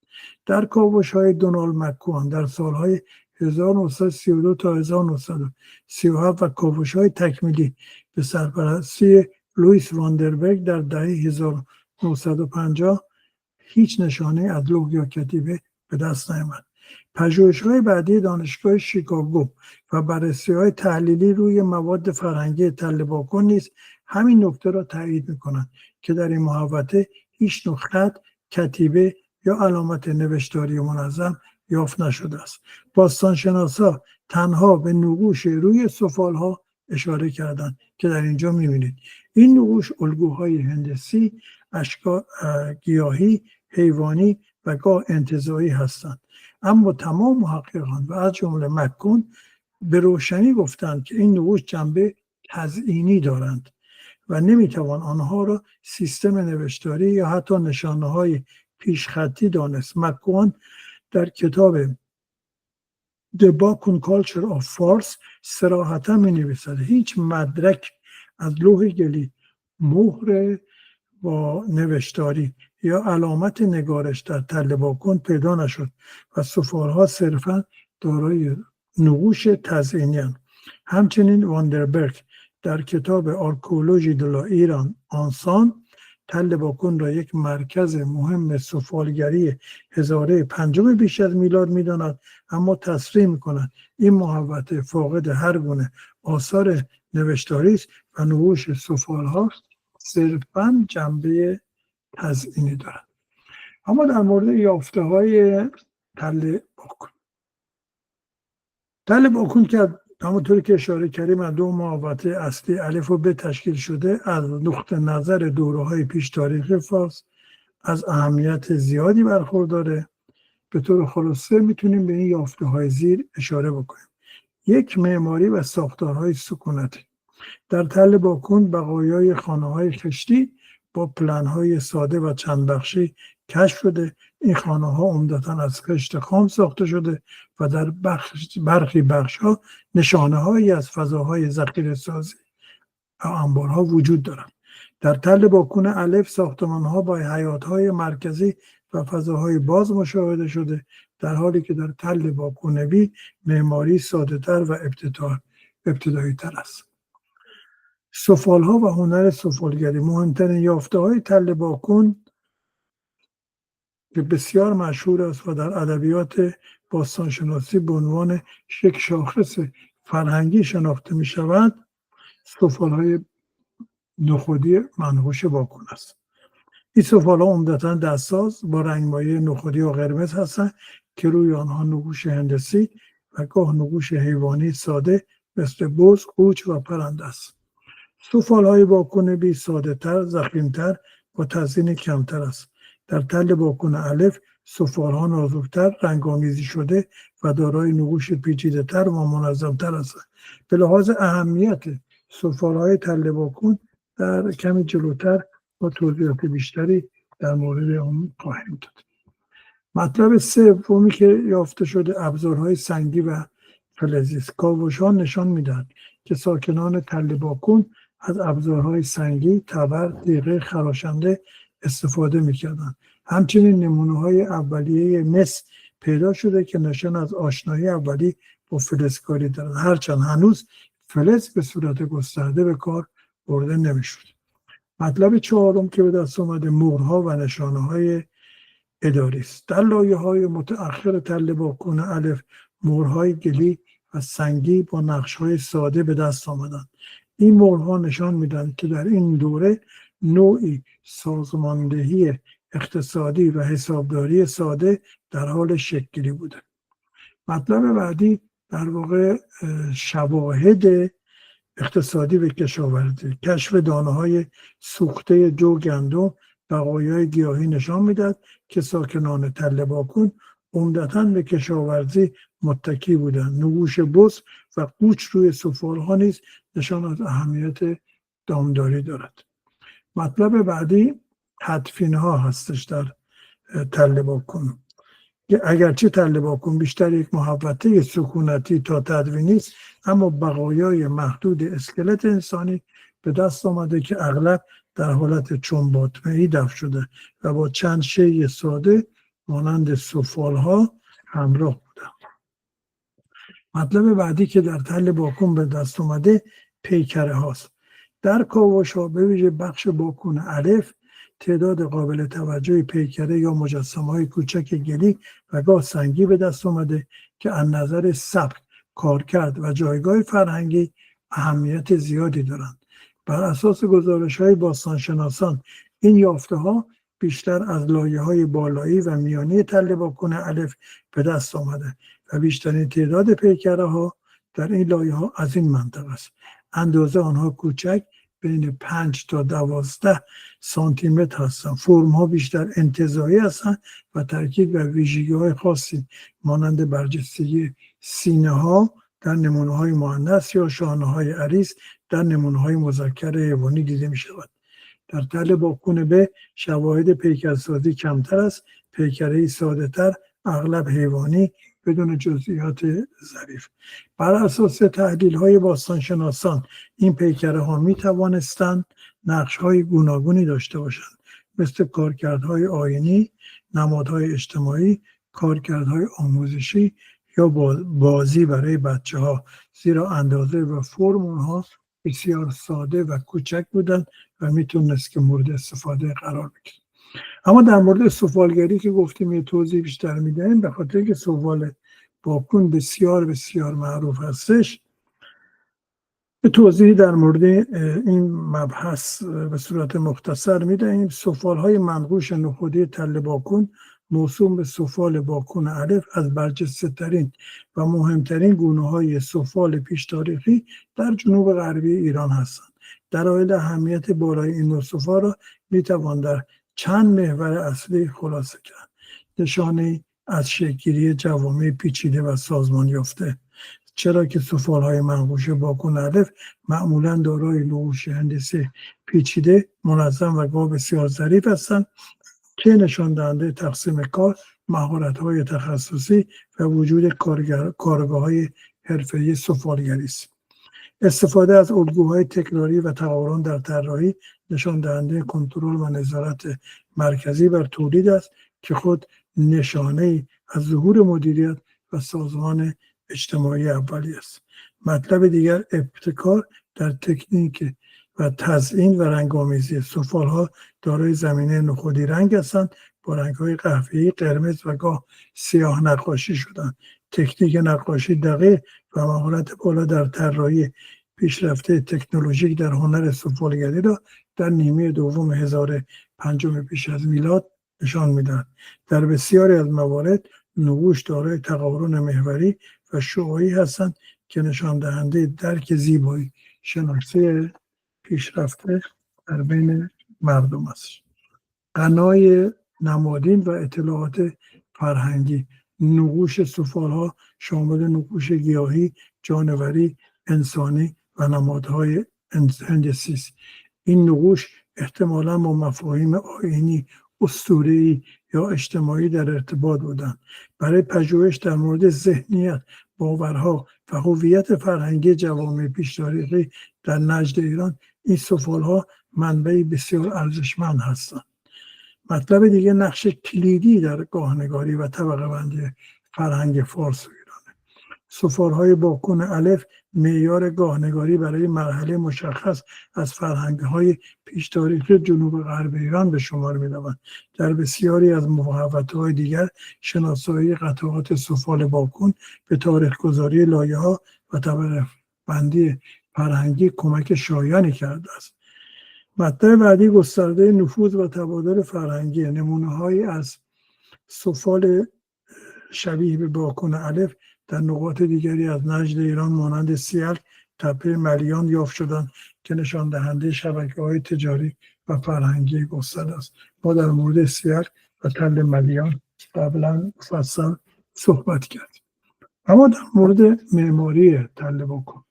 در کاوش‌های دونالد مک‌کوان در سال‌های 1932 تا 1937 و کاوش‌های تکمیلی به سرپرستی لوئیس واندربرگ در دهه 1950 هیچ نشانه از لوح یا کتیبه به دست نیامد. پژوهش‌های بعدی دانشگاه شیکاگو و بررسی‌های تحلیلی روی مواد فرهنگی تل باکون نیز همین نکته را تایید می‌کنند که در این محوطه هیچ نوع خط، کتیبه یا علامت نوشتاری منظم یافت نشده است. باستانشناسا تنها به نقوش روی سفال‌ها اشاره کردند که در اینجا می‌بینید. این نقوش الگوهای هندسی، اشکال گیاهی، حیوانی و گاه انتزاعی هستند. اما تمام محققان و از جمله مک‌کون به روشنی گفتند که این نقوش جنبه تزئینی دارند و نمیتوان آنها را سیستم نوشتاری یا حتی نشانه‌های پیشخطی دانست. مک‌کون در کتاب The Bakun Culture of Fars صراحتاً می‌نویسد هیچ مدرک از لوح گلی، مهر با نوشتاری یا علامت نگارش در تل باکون پیدا نشد و سفال‌ها صرفاً دارای نقوش تزئینی اند. همچنین واندربرگ در کتاب آرکولوژی دلا ایران آنسان تل باکون را یک مرکز مهم سفالگری هزاره پنجم بیش از میلاد می‌داند، اما تصریح می‌کند این محوطه فاقد هر گونه آثار نوشتاری است و نقوش سفال‌ها صرفاً جنبه تزئینی دارد. اما در مورد یافته‌های تل باکون، تل باکون که همونطوری که اشاره کردیم از دو محوطه اصلی الف و ب تشکیل شده، از نقطه نظر دوره‌های پیش تاریخ فارس از اهمیت زیادی برخورداره. به طور خلاصه میتونیم به این یافته‌های زیر اشاره بکنیم. یک، معماری و ساختارهای سکونتی. در تل باکون بقایای خانه‌های خشتی با پلن‌های ساده و چند بخشی کشف شده. این خانه‌ها عمدتاً از خشت خام ساخته شده و در برخی بخش‌ها نشانه‌هایی از فضاهای ذخیره‌سازی و انبارها وجود دارند. در تل باکون الف ساختمان‌ها با حیاط‌های مرکزی و فضاهای باز مشاهده شده، در حالی که در تل باکون بی معماری ساده‌تر و ابتدایی‌تر است. سفال‌ها و هنر سفالگری. مهمترین یافته‌های تل باکون که بسیار مشهور است و در ادبیات باستانشناسی به عنوان یک شاخص فرهنگی شناخته می شود، سفال‌های نخودی منقوش باکون است. این سفال‌ها عمدتاً دستساز با رنگمایه نخودی و قرمز هستند که روی آنها نقوش هندسی و گاه نقوش حیوانی ساده مثل بز، قوچ و پرنده است. سفال‌های باکون بی ساده‌تر، ضخیم‌تر و تزیین کمتر است. در تل باکون الف سفال‌ها نازک‌تر، رنگ‌آمیزی شده و دارای نقوش پیچیده‌تر و منظم‌تر هستند. به لحاظ اهمیت سفال‌های تل باکون در کمی جلوتر با توضیحات بیشتری در مورد آن خواهیم داد. مطلب سومی که یافته شده ابزارهای سنگی و فلزی است. کاوش‌ها نشان می‌دهند که ساکنان تل باکون از ابزارهای سنگی، تبر، تیغ خراشنده استفاده می‌کردند. همچنین نمونه‌های اولیه مس پیدا شده که نشان از آشنایی اولی با فلزکاری دارند، هرچند هنوز فلز به صورت گسترده به کار برده نمی‌شد. مطلب چهارم که به دست آمده مهرها و نشانه‌های اداری است. در لایه‌های متأخر تل باکون الف مهرهای گلی و سنگی با نقش‌های ساده به دست آمدند. این مهرها نشان می‌دهند که در این دوره نوعی سازماندهی اقتصادی و حسابداری ساده در حال شکل‌گیری بوده. مطلب بعدی در واقع شواهد اقتصادی و کشاورزی. کشف دانه‌های سوخته جو، گندم، بقایای گیاهی نشان می‌دهد که ساکنان تل باکون عمدتاً به کشاورزی متکی بودند. نقوش بز و قوچ روی سفال‌ها نیز نشان از اهمیت دامداری دارد. مطلب بعدی تدفین‌ها هستش در تل باکون. اگرچه تل باکون بیشتر یک محوطه سکونتی تا تدوینی است، اما بقایای محدود اسکلت انسانی به دست آمده که اغلب در حالت چنباتمه‌ای دفن شده و با چند شیء ساده مانند سفال‌ها همراه بودند. مطلب بعدی که در تل باکون به دست آمده پیکره هاست. در کاوش‌ها به ویژه بخش باکون الف تعداد قابل توجهی پیکره یا مجسمه‌های کوچک گلی و گاه سنگی به دست آمده که از نظر سبک، کارکرد و جایگاه فرهنگی اهمیت زیادی دارند. بر اساس گزارش‌های باستانشناسان این یافته‌ها بیشتر از لایه‌های بالایی و میانی تل باکون الف به دست آمده و بیشترین تعداد پیکره‌ها در این لایه‌ها از این منطقه است. اندازه آنها کوچک بین 5 تا 12 سانتی متر هستند. فرم‌ها بیشتر انتزاعی هستند و ترکیب و ویژگی‌های خاصی مانند برجستگی سینه‌ها در نمونه‌های مؤنث یا شانه‌های عریض در نمونه‌های مذکر حیوانی دیده می‌شود. در تل باکون ب شواهد پیکرسازی کمتر است، پیکره‌ای ساده‌تر، اغلب حیوانی بدون جزئیات ظریف. بر اساس تحلیل‌های باستانشناسان این پیکره‌ها می‌توانستند نقش‌های گوناگونی داشته باشند، مثل کارکردهای آیینی، نمادهای اجتماعی، کارکردهای آموزشی یا بازی برای بچه‌ها، زیرا اندازه و فرم اونها بسیار ساده و کوچک بودن و میتونست که مورد استفاده قرار بگیره. اما در مورد سفالگری که گفتیم یه توضیح بیشتر میدهیم، به خاطر که سفال باکون بسیار بسیار معروف هستش، توضیح در مورد این مبحث به صورت مختصر میدهیم. سفالهای منقوش نخودی تله باکون موسوم به سفال باکون الف از برجسته ترین و مهمترین گونه های سفال پیش تاریخی در جنوب غربی ایران هستند. دلایل اهمیت بالای این نوع سفال را میتوان در چند محور اصلی خلاصه کرد. نشانه از شکل‌گیری جوامع پیچیده و سازمان یافته، چرا که سفالهای منقوش باکون الف معمولا دارای نقوش هندسی پیچیده، منظم و گاه بسیار ظریف هستند که نشان دهنده تقسیم کار، مهارت‌های تخصصی و وجود کارگاه‌های حرفه‌ای سفالگری است. استفاده از الگوهای تکراری و تقارن در طراحی نشان دهنده کنترل و نظارت مرکزی بر تولید است که خود نشانه از ظهور مدیریت و سازمان اجتماعی اولی است. مطلب دیگر ابتکار در تکنیک و تزیین و رنگ‌آمیزی سفال‌ها دارای زمینه نخودی رنگ هستند، با رنگ‌های قهوه‌ای، قرمز و گاه سیاه نقاشی شدند. تکنیک نقاشی دقیق و مهارت بالا در طراحی پیشرفته تکنولوژیک در هنر سفالگری را در نیمه دوم 1005 پیش از میلاد نشان می‌دهد. در بسیاری از موارد نقوش دارای تقارن محوری و شعاعی هستند که نشان دهنده درک زیبایی شناختی پیشرفته در بین مردم است. غنای نمادین و اطلاعات فرهنگی. نقوش سفال‌ها شامل نقوش گیاهی، جانوری، انسانی و نمادهای هندسی است. این نقوش احتمالاً با مفاهیم آیینی، اسطوره‌ای یا اجتماعی در ارتباط بودند. برای پژوهش در مورد ذهنیت، باورها و هویت فرهنگی جوامع پیش تاریخی در نجد ایران، این سفال‌ها منبعی بسیار ارزشمند هستند. مطلب دیگه نقش کلیدی در گاهنگاری و طبقه بندی فرهنگ فارس و ایرانه. سفال‌های باکون الف معیار گاهنگاری برای مرحله مشخص از فرهنگ‌های پیش تاریخی جنوب غرب ایران به شمار می‌روند. در بسیاری از محوطه‌های دیگر شناسایی قطعات سفال باکون به تاریخ‌گذاری لایه‌ها و طبقه بندی فرهنگی کمک شایانی کرده است. مطلب بعدی گسترده نفوذ و تبادل فرهنگی. نمونه‌هایی از سفال شبیه به باکون الف در نقاط دیگری از نجد ایران مانند سیلک، تپه ملیان یافت شدند که نشان دهنده شبکه‌های تجاری و فرهنگی گسترده است. ما در مورد سیلک و تل ملیان قبلا مفصل صحبت کردیم. اما در مورد معماری تل باکون،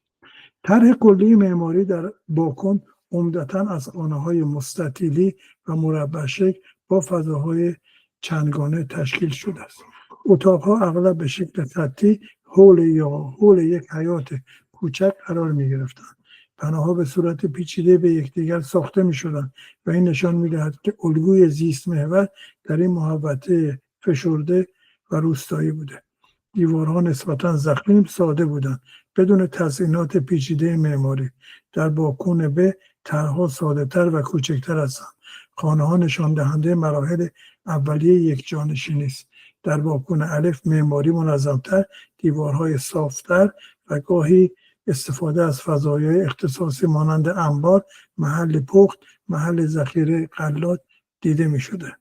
طرح کلی معماری در باکون عمدتاً از خانه‌های مستطیلی و مربع شکل با فضاهای چندگانه تشکیل شده است. اتاقها اغلب به شکل خطی حول یک حیاط کوچک قرار می گرفتند. بناها به صورت پیچیده به یکدیگر ساخته می شدند و این نشان می دهد که الگوی زیست محور در این محوطه فشرده و روستایی بوده. دیوارها نسبتاً ضخیم ساده بودند بدون تزیینات پیچیده معماری. در باکون ب طرح‌ها ساده‌تر و کوچکتر هستند. خانه‌ها نشان دهنده مراحل اولیه یک جانشینی است. در باکون الف معماری منظم‌تر، دیوارهای صافتر و گاهی استفاده از فضایای اختصاصی مانند انبار، محل پخت، محل ذخیره غلات دیده می‌شده.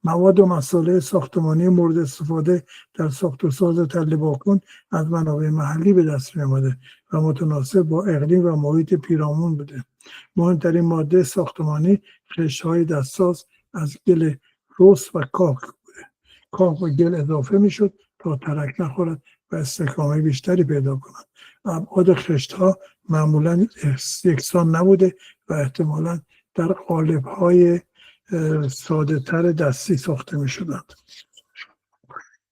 مواد و مسائل ساختمانی مورد استفاده در ساخت و ساز تل باکون از منابع محلی به دست می‌آمده و متناسب با اقلیم و محیط پیرامون بوده. مهمترین ماده ساختمانی خشت‌های دستساز از گل رس و کاک بوده. کاک و گل اضافه می‌شد تا ترک نخورد و استحکام بیشتری پیدا کند. ابعاد خشت‌ها معمولاً یکسان نبوده و احتمالاً در قالب‌های ساده تر دستی ساخته می شدند.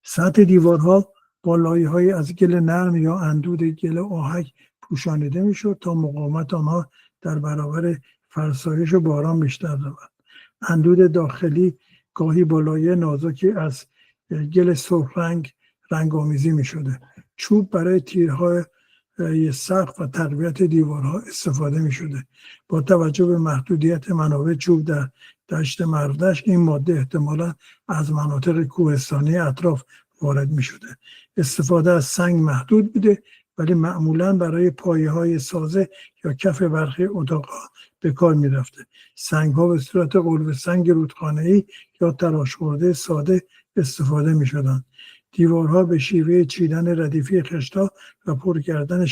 سطح دیوارها با لایه‌های از گل نرم یا اندود گل آهک پوشانیده می شد تا مقاومت آنها در برابر فرسایش و باران بیشتر شود. اندود داخلی گاهی با لایه نازکی از گل سرخ رنگ رنگ‌آمیزی می شده. چوب برای تیرهای سقف و تقویت دیوارها استفاده می شده. با توجه به محدودیت منابع چوب در دشت مردشت، این ماده احتمالا از مناطق کوهستانی اطراف وارد می شده. استفاده از سنگ محدود بوده، ولی معمولا برای پایه های سازه یا کف برخی اتاقها به کار می رفته. سنگ ها به صورت قلب سنگ رودخانه‌ای یا تراشخورده ساده استفاده می شدن. دیوارها به شیوه چیدن ردیفی خشت‌ها و پر کردن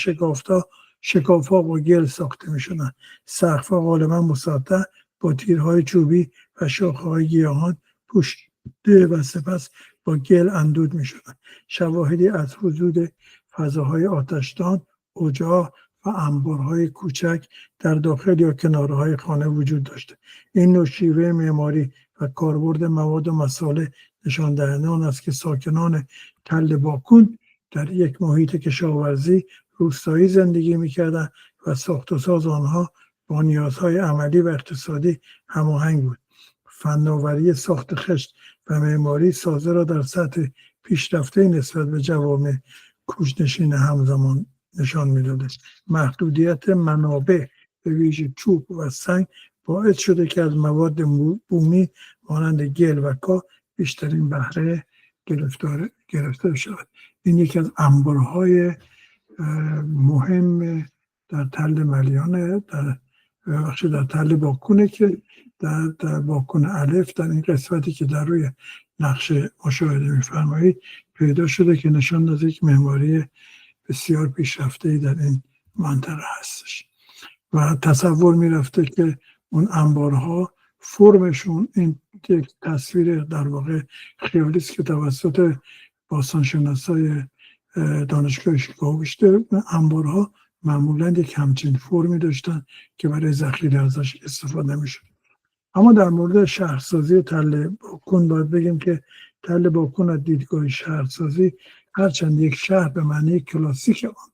شکاف‌ها با گل ساخته می شدن. سقف‌ها غالبا مسطح با تیرهای چوبی و شاخه‌های گیاهان پوشیده و سپس با گل اندود می شدن. شواهدی از وجود فضاهای آتشدان، اجاق و انبارهای کوچک در داخل یا کنارهای خانه وجود داشته. این نوع شیوه معماری و کاربرد مواد و مصالح نشان دهنده آن است که ساکنان تل باکون در یک محیط کشاورزی روستایی زندگی می‌کردند و ساخت و ساز آنها با نیازهای عملی و اقتصادی هماهنگ بود. فناوری ساخت خشت و معماری سازه را در سطح پیشرفته نسبت به جوامع کوچ‌نشین همزمان نشان می‌داده. محدودیت منابع به ویژه چوب و سنگ باعث شده که از مواد بومی مانند گل و کاه بیشترین بهره گرفته شود. این یکی از انبارهای مهم در تل ملیانه، در تل باکونه که در باکون الف، در این قسمتی که در روی نقشه مشاهده می‌فرمایید پیدا شده که نشان داده یک معماری بسیار پیشرفته‌ای در این منطقه هستش و تصور می‌رفته که اون انبارها فرمشون این یک تصویر در واقع خیالی است که توسط باستانشناسای دانشگاه شیکاگو گشته. انبارها معمولا یک همچین فرمی داشتن که برای ذخیره ازش استفاده میشد. اما در مورد شهرسازی تل باکون باید بگیم که تل باکون از دیدگاه شهرسازی هرچند یک شهر به معنی کلاسیک آن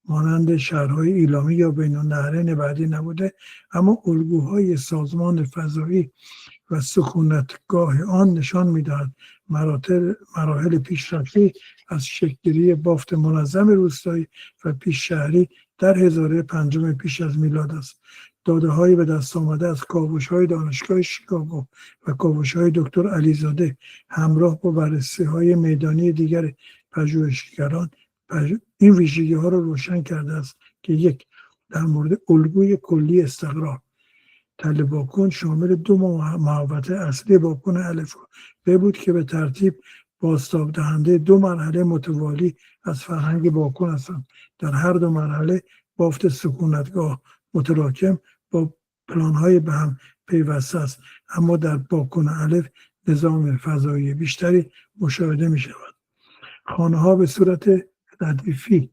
مانند شهرهای ایلامی یا بین‌النهرین بعدی نبوده، اما الگوهای سازمان فضایی و سکونتگاه آن نشان می‌دهد مراحل پیشرفتی از شکل‌گیری بافت منظم روستایی و پیش شهری در هزاره پنجم پیش از میلاد است. داده‌هایی به دست آمده از کاوش‌های دانشگاه شیکاگو و کاوش‌های دکتر علیزاده همراه با بررسی‌های میدانی دیگر پژوهشگران این ویژگی‌ها را روشن کرده است که یک، در مورد الگوی کلی استقرار، تل باکون شامل دو محوطه اصلی باکون الف ب بود که به ترتیب بازتاب دهنده دو مرحله متوالی از فرهنگ باکون هستند. در هر دو مرحله بافت سکونتگاه متراکم با پلان‌های به هم پیوسته است، اما در باکون الف نظام فضایی بیشتری مشاهده می شود. خانه‌ها به صورت ردیفی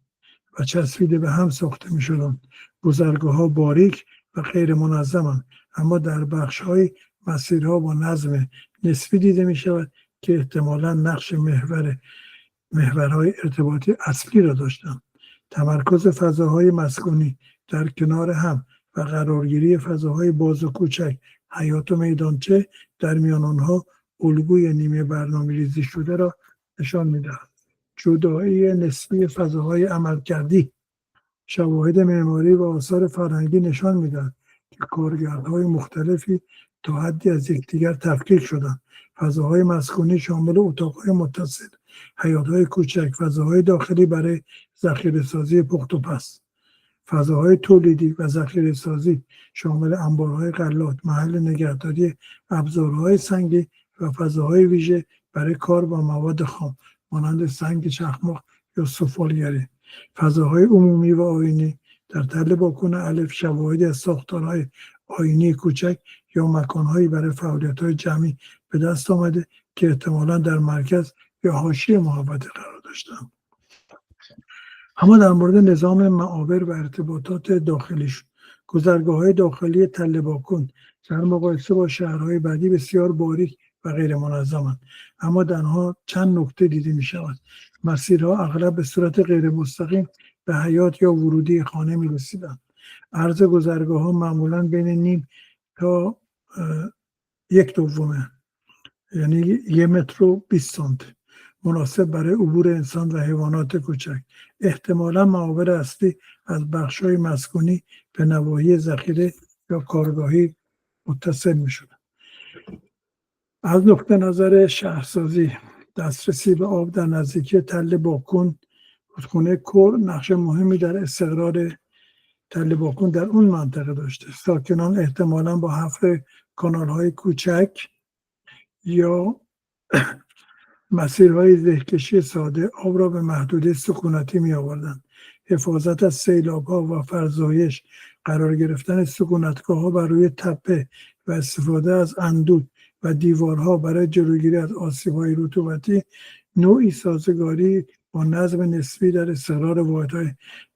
و چسبیده به هم ساخته می شدند. گذرگاه‌ها باریک و غیر منظمند، اما در بخش‌های مسیرها با نظم نسبی دیده می شود که احتمالاً نقش محورهای ارتباطی اصلی را داشتند. تمرکز فضاهای مسکونی در کنار هم و قرارگیری فضاهای باز و کوچک، حیاط و میدانچه در میان آنها الگوی نیمه برنامه‌ریزی شده را نشان می‌دهد. جدایی نسبی فضاهای عملکردی، شواهد معماری و آثار فرهنگی نشان می‌دهد که کارگردهای مختلفی تا حدی از یکدیگر تفکیک شدند. فضاهای مسکونی شامل اتاق‌های متصل، حیاط‌های کوچک، فضاهای داخلی برای ذخیره‌سازی پخت و پز، فضاهای تولیدی و ذخیره‌سازی شامل انبارهای غلات، محل نگهداری ابزارهای سنگی و فضاهای ویژه برای کار با مواد خام مانند سنگ چخماق یا سفالگری. فضاهای عمومی و آیینی در تل باکون الف شواهدی از ساختارهای آیینی کوچک یا مکانهایی برای فعالیت‌های جمعی به دست آمده که احتمالاً در مرکز یا حاشیه محوطه قرار داشتند. اما در مورد نظام معابر و ارتباطات داخلیش، گذرگاه‌های داخلی تل باکون در مقایسه با شهرهای بعدی بسیار باریک و غیر منظمند، اما در آنها چند نکته دیده می شود. مسیرها اغلب به صورت غیر مستقیم به حیاط یا ورودی خانه می رسیدند. عرض گذرگاه‌ها معمولاً بین نیم تا 1/2، یعنی 1 متر و 20 سانتی، مناسب برای عبور انسان و حیوانات کوچک. احتمالا معابر اصلی از بخش‌های مسکونی به نواحی ذخیره یا کارگاهی متصل می‌شدند. از نقطه نظر شهرسازی، دسترسی به آب در نزدیکی تل باکون، رودخانه کور نقش مهمی در استقرار تل باکون در اون منطقه داشته. ساکنان احتمالاً با حفر کانال‌های کوچک یا مسیرهای زهکشی ساده آب را به محدوده سکونتی می آوردند. حفاظت از سیلاب‌ها و فرزایش، قرار گرفتن سکونتگاه‌ها بر روی تپه و استفاده از اندود و دیوارها برای جلوگیری از آسیب‌های رطوبتی نوعی سازگاری با نظم نسبی در استقرار واحدهای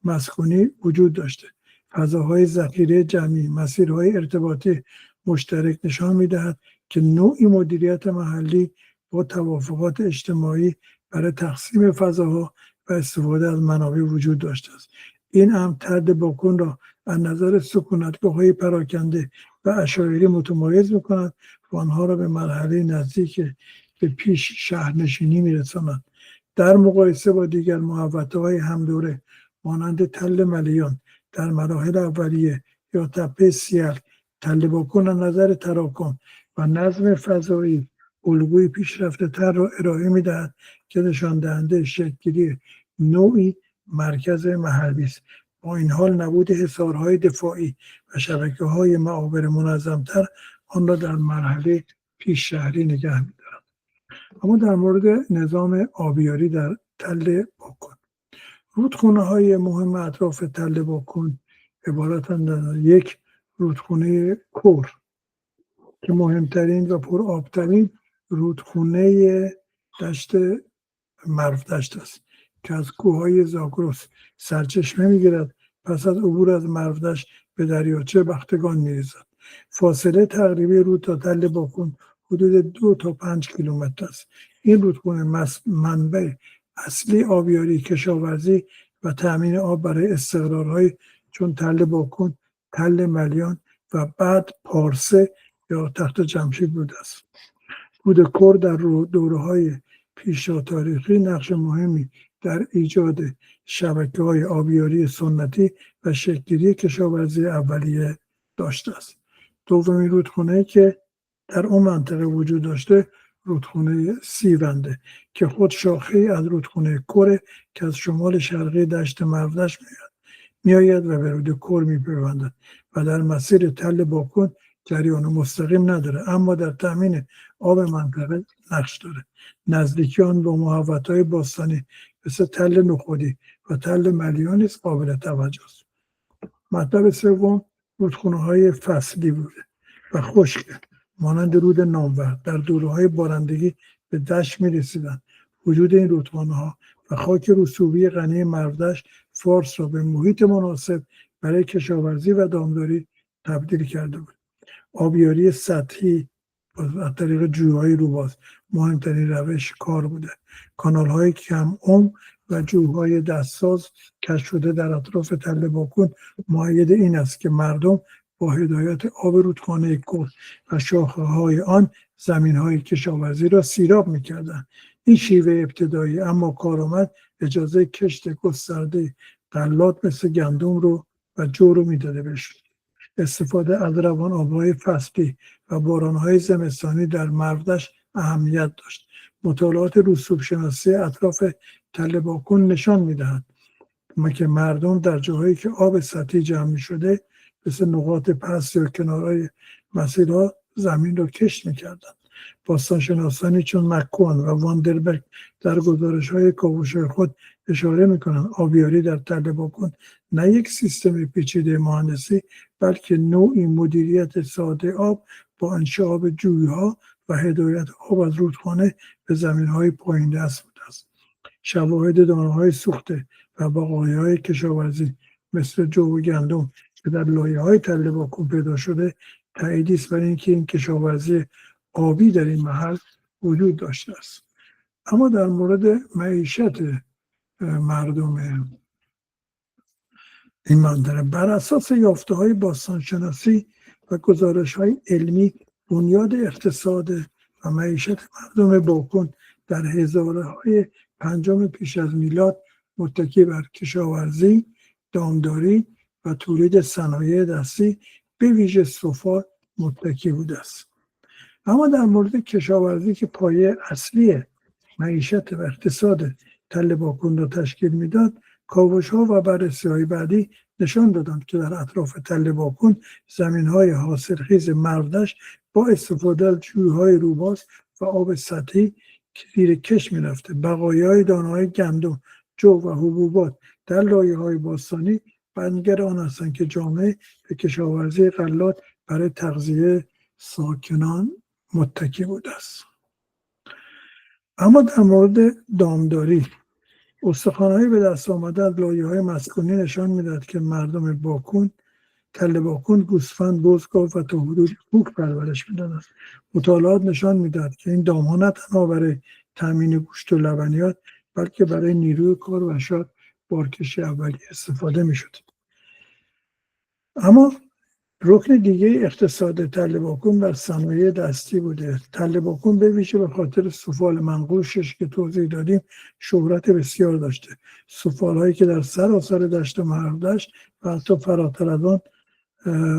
مسکونی وجود داشته. فضاهای ذخیره جمعی، مسیرهای ارتباطی مشترک نشان می‌دهد که نوعی مدیریت محلی با توافقات اجتماعی برای تقسیم فضاها و استفاده از منابع وجود داشته است. این امر تل باکون را از نظر سکونتگاه‌های پراکنده و عشایری متمایز می‌کند و آنها را به مرحله نزدیک به پیش شهرنشینی می‌رساند. در مقایسه با دیگر محوطه‌های همدوره مانند تل ملیان در مراحل اولیه یا تپه سیل، تل باکون از نظر تراکم و نظم فضایی الگوی پیشرفته تر را ارائه می‌دهد که نشان دهنده شکل‌گیری نوعی مرکز محلی است. با این حال نبود حصارهای دفاعی و شبکه‌های معابر منظم‌تر آن را در مرحله پیش شهری نگه می‌دارد. اما در مورد نظام آبیاری در تل باکون، رودخانه‌های مهم اطراف تل باکون عبارتند از یک، رودخانه کور که مهمترین و پرآبترین رودخانه دشت مرودشت است که از کوههای زاگرس سرچشمه میگیرد، پس از عبور از مرودشت به دریاچه بختگان میریزد. فاصله تقریبی رود تا تل باکون حدود 2 تا 5 کیلومتر است. این رودخانه منبع اصلی آبیاری، کشاورزی و تأمین آب برای استقرارهای چون تل باکون، تل ملیان و بعد پارسه یا تخت جمشید بوده است. رود کور در دوره‌های پیشا تاریخی نقش مهمی در ایجاد شبکه‌های آبیاری سنتی و شکل‌گیری کشاورزی اولیه داشته است. دومین رودخانه‌ای که در اون منطقه وجود داشته رودخانه سیونده که خود شاخه‌ای از رودخانه کور که از شمال شرقی دشت مرودشت میآید و به رود کور می‌پیوندد و در مسیر تل باکون جریان مستقیم نداره، اما در تامین آب منطقه نقش داره. نزدیکی آن با محوطه‌های باستانی مثل تل نخودی و تل ملیان نیز قابل توجه است. مطلب سوم رودخانه‌های فصلی بوده و خشک مانند رود نامور در دوره‌های بارندگی به دشت می‌رسیدند. وجود این رودخانه‌ها و خاک رسوبی غنی مرودشت فارس را به محیط مناسب برای کشاورزی و دامداری تبدیل کرده بود. آبیاری سطحی از طریق جوی‌های روباز مهمترین روش کار بوده. کانال‌های کم عمق و جوی‌های دستساز کشف شده در اطراف تل باکون مؤید این است که مردم با هدایت آب رودخانه کور و شاخه‌های آن زمین‌های کشاورزی را سیراب می‌کردند. این شیوه ابتدایی اما کارآمد اجازه کشت گسترده غلات مثل گندم رو و جو رو میداده بهشون. استفاده از روان آب‌های فصلی و باران‌های زمستانی در مرودشت اهمیت داشت. مطالعات رسوب شناسی اطراف تل باکون نشان می‌دهد که مردم در جاهایی که آب سطحی جمع می‌شده مثل نقاط پست یا کنارهای مسیرها زمین را کشت می‌کردند. باستانشناسانی چون مک‌کوهن و واندربرگ در گزارش‌های کاوش‌های خود اشاره می‌کنند آبیاری در تل باکون نه یک سیستم پیچیده مهندسی بلکه نوعی مدیریت ساده آب با انشاء آب جوی‌ها و هدایت آب از رودخانه به زمین‌های پایین دست بوده است. شواهد دانه‌های سوخته و بقایاهای کشاورزی مثل جو و گندم که در لایه‌های تل باکون پیدا شده تأییدی است برای اینکه این کشاورزی آبی در این محل وجود داشته است. اما در مورد معیشت مردم این منطقه بر اساس یافته‌های باستانشناسی و گزارش‌های علمی بنیاد اقتصاد و معیشت مردم باکون در هزاره‌های پنجم پیش از میلاد متکی بر کشاورزی، دامداری و تولید صنایع دستی به ویژه سفال متکی بوده است. اما در مورد کشاورزی که پایه اصلی معیشت و اقتصاد تل باکون را تشکیل میداد، کاوش‌ها و بررسی‌های بعدی نشان دادند که در اطراف تل باکون زمین‌های حاصلخیز مرودشت با استفاده از جوی‌های روباز و آب سطحی زیر کش می‌رفته. بقایای دانه‌های گندم، جو و حبوبات در لایه‌های باستانی بیانگر آن هستند که جامعه به کشاورزی غلات برای تغذیه ساکنان متکی بوده است. اما در مورد دامداری، استخوان‌های به دست آمده از لایه‌های مسکونی نشان می‌دهد که مردم باکون، تل باکون، گوسفند، بز، گاو و تا حدود خوک پرورش می‌دادند. مطالعات نشان می‌دهد که این دام‌ها نه تنها برای تامین گوشت و لبنیات بلکه برای نیروی کار و شاید بارکشی اولیه استفاده می‌شد. اما رکن دیگه اقتصاد تل باکون بر صنایع دستی بوده. تل باکون به ویژه به خاطر سفال منقوشش که توضیح دادیم شهرت بسیار داشته. سفال‌هایی که در سراسر دشت مرودشت و حتی فراتر از آن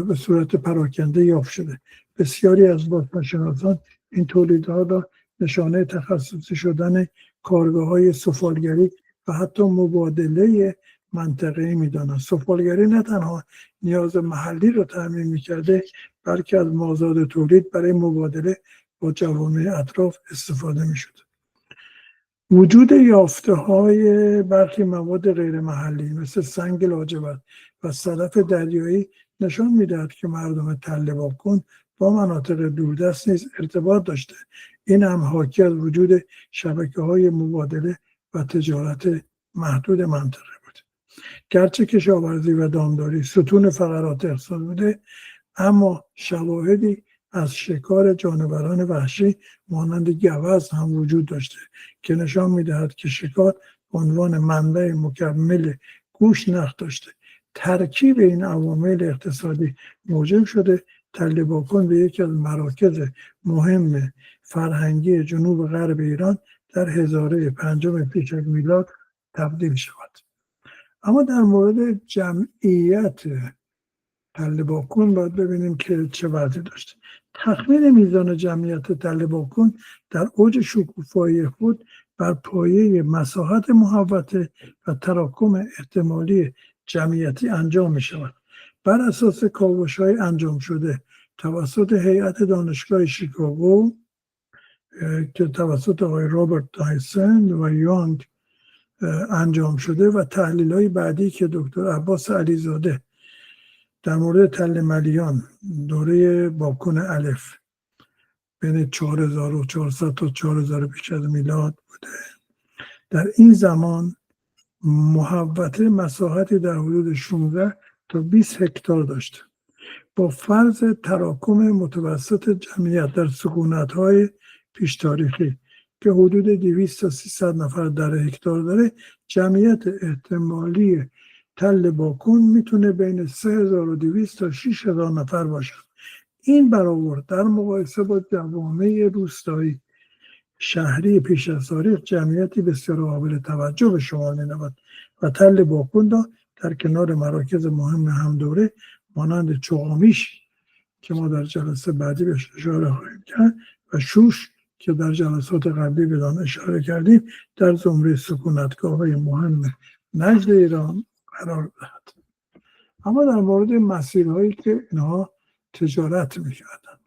به صورت پراکنده یافت شده. بسیاری از باستانشناسان این تولیدات را نشانه تخصصی شدن کارگاه‌های سفالگری و حتی مبادله منطقه‌ای می‌دانند. سفالگری نه تنها نیاز محلی را تامین می‌کرده بلکه از مازاد تولید برای مبادله با جوامع اطراف استفاده می‌شد. وجود یافته‌های برخی مواد غیر محلی مثل سنگ لاجورد و صدف دریایی نشان می‌دهد که مردم تل باکون با مناطق دوردست نیز ارتباط داشته. این هم حاکی از وجود شبکه‌های مبادله و تجارت محدود منطقه بود. گرچه کشاورزی و دامداری ستون فقرات اقتصاد بوده، اما شواهدی از شکار جانوران وحشی مانند گوزن هم وجود داشته که نشان می‌دهد که شکار به عنوان منبع مکمل گوشت نقش داشته. ترکیب این عوامل اقتصادی موجب شده تل باکون به یکی از مراکز مهم فرهنگی جنوب غرب ایران در هزاره 5 پیش از میلاد تبدیل شود. اما در مورد جمعیت تل باکون باید ببینیم که چه وضعی داشته. تخمین میزان جمعیت تل باکون در اوج شکوفایی خود بر پایه مساحت محوطه و تراکم احتمالی جمعیتی انجام می شود. بر اساس کاوش‌های انجام شده توسط هیئت دانشگاه شیکاگو که توسط آقای رابرت دایسن و یانگ انجام شده و تحلیل‌های بعدی که دکتر عباس علیزاده در مورد تل ملیان دوره باکون الف بین 4400 تا 4000 پیش از میلاد بوده. در این زمان محوطه مساحتی در حدود 16 تا 20 هکتار داشته. با فرض تراکم متوسط جمعیت در سکونت‌های پیش تاریخی که حدود 200 تا 300 نفر در هکتار داره، جمعیت احتمالی تل باکون میتونه بین 3200 تا 6000 نفر باشه. این برآورد در مقایسه با جوامع روستایی شهری پیش از تاریخ جمعیتی بسیار قابل توجه به شمار می‌رود و تل باکون را در کنار مراکز مهم همدوره مانند چوغامیش که ما در جلسه بعدی بهش اشاره خواهیم کرد و شوش که در جلسات قبلی به آن اشاره کردیم در زمره سکونتگاه‌های مهم نجد ایران قرار دهد. اما در مورد مسیرهایی که اینها تجارت می‌کردند،